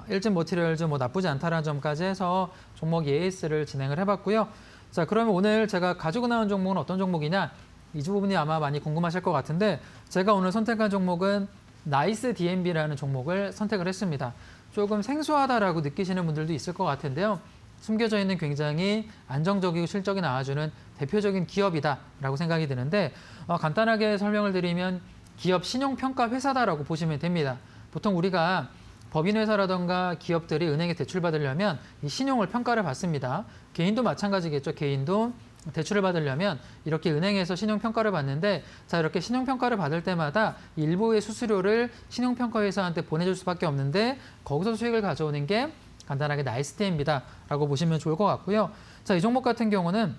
일진 머티리얼즈 나쁘지 않다라는 점까지 해서 종목 EAS를 진행을 해봤고요. 자, 그러면 오늘 제가 가지고 나온 종목은 어떤 종목이냐? 이 부분이 아마 많이 궁금하실 것 같은데, 제가 오늘 선택한 종목은 나이스 DNB라는 종목을 선택을 했습니다. 조금 생소하다라고 느끼시는 분들도 있을 것 같은데요. 숨겨져 있는 굉장히 안정적이고 실적이 나와주는 대표적인 기업이다라고 생각이 드는데, 간단하게 설명을 드리면 기업 신용평가 회사다라고 보시면 됩니다. 보통 우리가 법인회사라던가 기업들이 은행에 대출받으려면 이 신용을 평가를 받습니다. 개인도 마찬가지겠죠. 개인도 대출을 받으려면 이렇게 은행에서 신용평가를 받는데, 자, 이렇게 신용평가를 받을 때마다 일부의 수수료를 신용평가회사한테 보내줄 수밖에 없는데, 거기서 수익을 가져오는 게 간단하게 나이스 DNB다라고 보시면 좋을 것 같고요. 자, 이 종목 같은 경우는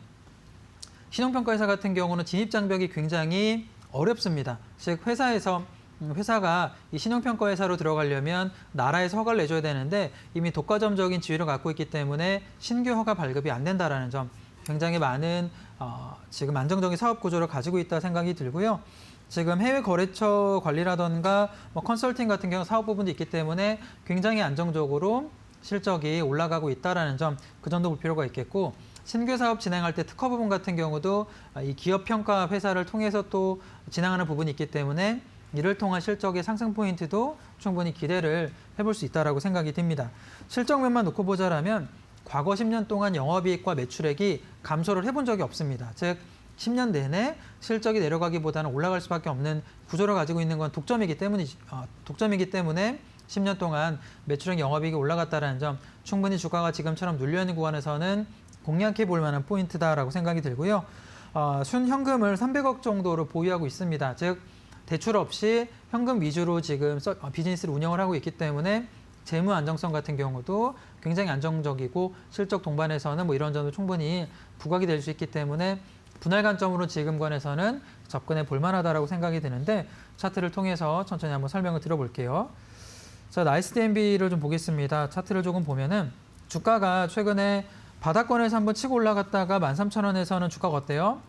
신용평가회사 같은 경우는 진입장벽이 굉장히 어렵습니다. 즉 회사에서 회사가 이 신용평가 회사로 들어가려면 나라에서 허가를 내줘야 되는데 이미 독과점적인 지위를 갖고 있기 때문에 신규 허가 발급이 안 된다라는 점, 굉장히 많은 지금 안정적인 사업 구조를 가지고 있다 생각이 들고요. 지금 해외 거래처 관리라던가 뭐 컨설팅 같은 경우 사업 부분도 있기 때문에 굉장히 안정적으로 실적이 올라가고 있다라는 점, 그 점도 볼 필요가 있겠고, 신규 사업 진행할 때 특허 부분 같은 경우도 이 기업 평가 회사를 통해서 또 진행하는 부분이 있기 때문에 이를 통한 실적의 상승 포인트도 충분히 기대를 해볼 수 있다라고 생각이 듭니다. 실적면만 놓고 보자라면 과거 10년 동안 영업이익과 매출액이 감소를 해본 적이 없습니다. 즉 10년 내내 실적이 내려가기보다는 올라갈 수밖에 없는 구조를 가지고 있는 건 독점이기 때문에 10년 동안 매출액 영업이익이 올라갔다는 점, 충분히 주가가 지금처럼 눌려있는 구간에서는 공략해 볼 만한 포인트다라고 생각이 들고요. 순현금을 300억 정도로 보유하고 있습니다. 즉 대출 없이 현금 위주로 지금 비즈니스를 운영을 하고 있기 때문에 재무 안정성 같은 경우도 굉장히 안정적이고 실적 동반에서는 뭐 이런 점도 충분히 부각이 될 수 있기 때문에 분할 관점으로 지금 관에서는 접근해 볼 만하다라고 생각이 드는데, 차트를 통해서 천천히 한번 설명을 드려볼게요. 자, 나이스DNB를 좀 보겠습니다. 차트를 조금 보면은 주가가 최근에 바닥권에서 한번 치고 올라갔다가 13,000원에서는 주가가 어때요?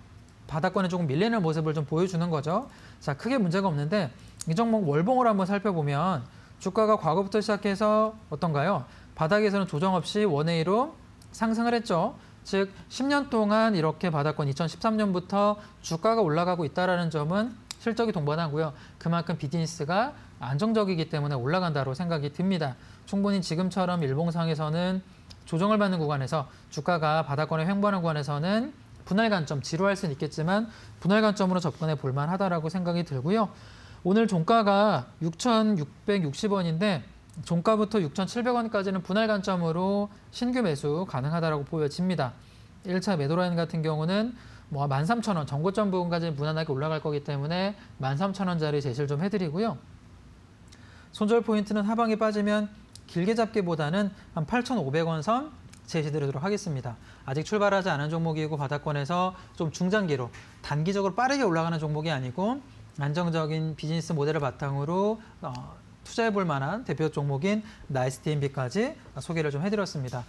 바닥권에 조금 밀리는 모습을 좀 보여주는 거죠. 자, 크게 문제가 없는데 이 종목 월봉을 한번 살펴보면 주가가 과거부터 시작해서 어떤가요? 바닥에서는 조정 없이 원웨이로 상승을 했죠. 즉 10년 동안 이렇게 바닥권 2013년부터 주가가 올라가고 있다는 점은 실적이 동반하고요. 그만큼 비즈니스가 안정적이기 때문에 올라간다고 생각이 듭니다. 충분히 지금처럼 일봉상에서는 조정을 받는 구간에서 주가가 바닥권에 횡보하는 구간에서는 분할 관점, 지루할 수는 있겠지만 분할 관점으로 접근해 볼 만하다라고 생각이 들고요. 오늘 종가가 6,660원인데 종가부터 6,700원까지는 분할 관점으로 신규 매수 가능하다라고 보여집니다. 1차 매도 라인 같은 경우는 뭐 13,000원, 전고점 부분까지 무난하게 올라갈 거기 때문에 13,000원짜리 제시를 좀 해드리고요. 손절 포인트는 하방에 빠지면 길게 잡기보다는 한 8,500원 선 제시드리도록 하겠습니다. 아직 출발하지 않은 종목이고 바닥권에서 좀 중장기로 단기적으로 빠르게 올라가는 종목이 아니고 안정적인 비즈니스 모델을 바탕으로 투자해 볼 만한 대표 종목인 나이스DNB까지 소개를 좀 해드렸습니다.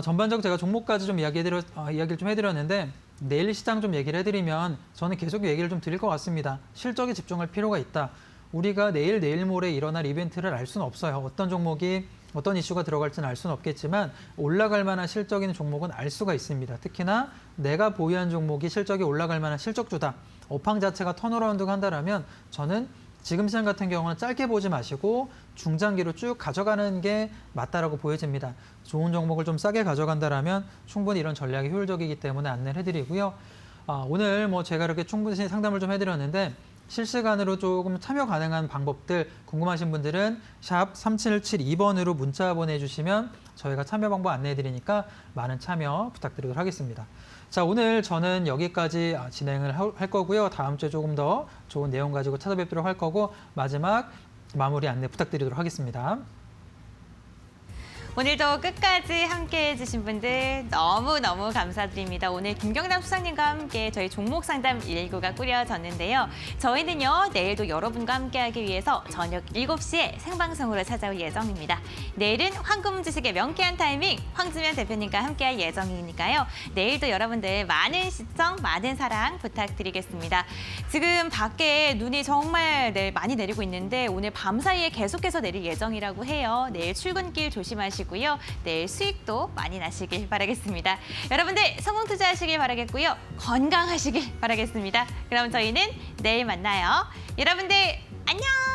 전반적으로 제가 종목까지 좀 이야기를 좀 해드렸는데, 내일 시장 좀 얘기를 해드리면 저는 계속 얘기를 좀 드릴 것 같습니다. 실적에 집중할 필요가 있다. 우리가 내일 모레 일어날 이벤트를 알 수는 없어요. 어떤 종목이 어떤 이슈가 들어갈지는 알 수는 없겠지만 올라갈 만한 실적인 종목은 알 수가 있습니다. 특히나 내가 보유한 종목이 실적이 올라갈 만한 실적주다. 업황 자체가 턴어라운드가 한다라면 저는 지금 시장 같은 경우는 짧게 보지 마시고 중장기로 쭉 가져가는 게 맞다라고 보여집니다. 좋은 종목을 좀 싸게 가져간다라면 충분히 이런 전략이 효율적이기 때문에 안내를 해드리고요. 오늘 뭐 제가 이렇게 충분히 상담을 좀 해드렸는데 실시간으로 조금 참여 가능한 방법들 궁금하신 분들은 샵 3772번으로 문자 보내주시면 저희가 참여 방법 안내해드리니까 많은 참여 부탁드리도록 하겠습니다. 자, 오늘 저는 여기까지 진행을 할 거고요. 다음 주에 조금 더 좋은 내용 가지고 찾아뵙도록 할 거고, 마지막 마무리 안내 부탁드리도록 하겠습니다. 오늘도 끝까지 함께해 주신 분들 너무너무 감사드립니다. 오늘 김경남 수장님과 함께 저희 종목 상담 119가 꾸려졌는데요. 저희는요, 내일도 여러분과 함께하기 위해서 저녁 7시에 생방송으로 찾아올 예정입니다. 내일은 황금 주식의 명쾌한 타이밍 황지면 대표님과 함께할 예정이니까요. 내일도 여러분들 많은 시청, 많은 사랑 부탁드리겠습니다. 지금 밖에 눈이 정말 많이 내리고 있는데 오늘 밤 사이에 계속해서 내릴 예정이라고 해요. 내일 출근길 조심하시고 내일 수익도 많이 나시길 바라겠습니다. 여러분들 성공 투자하시길 바라겠고요. 건강하시길 바라겠습니다. 그럼 저희는 내일 만나요. 여러분들 안녕!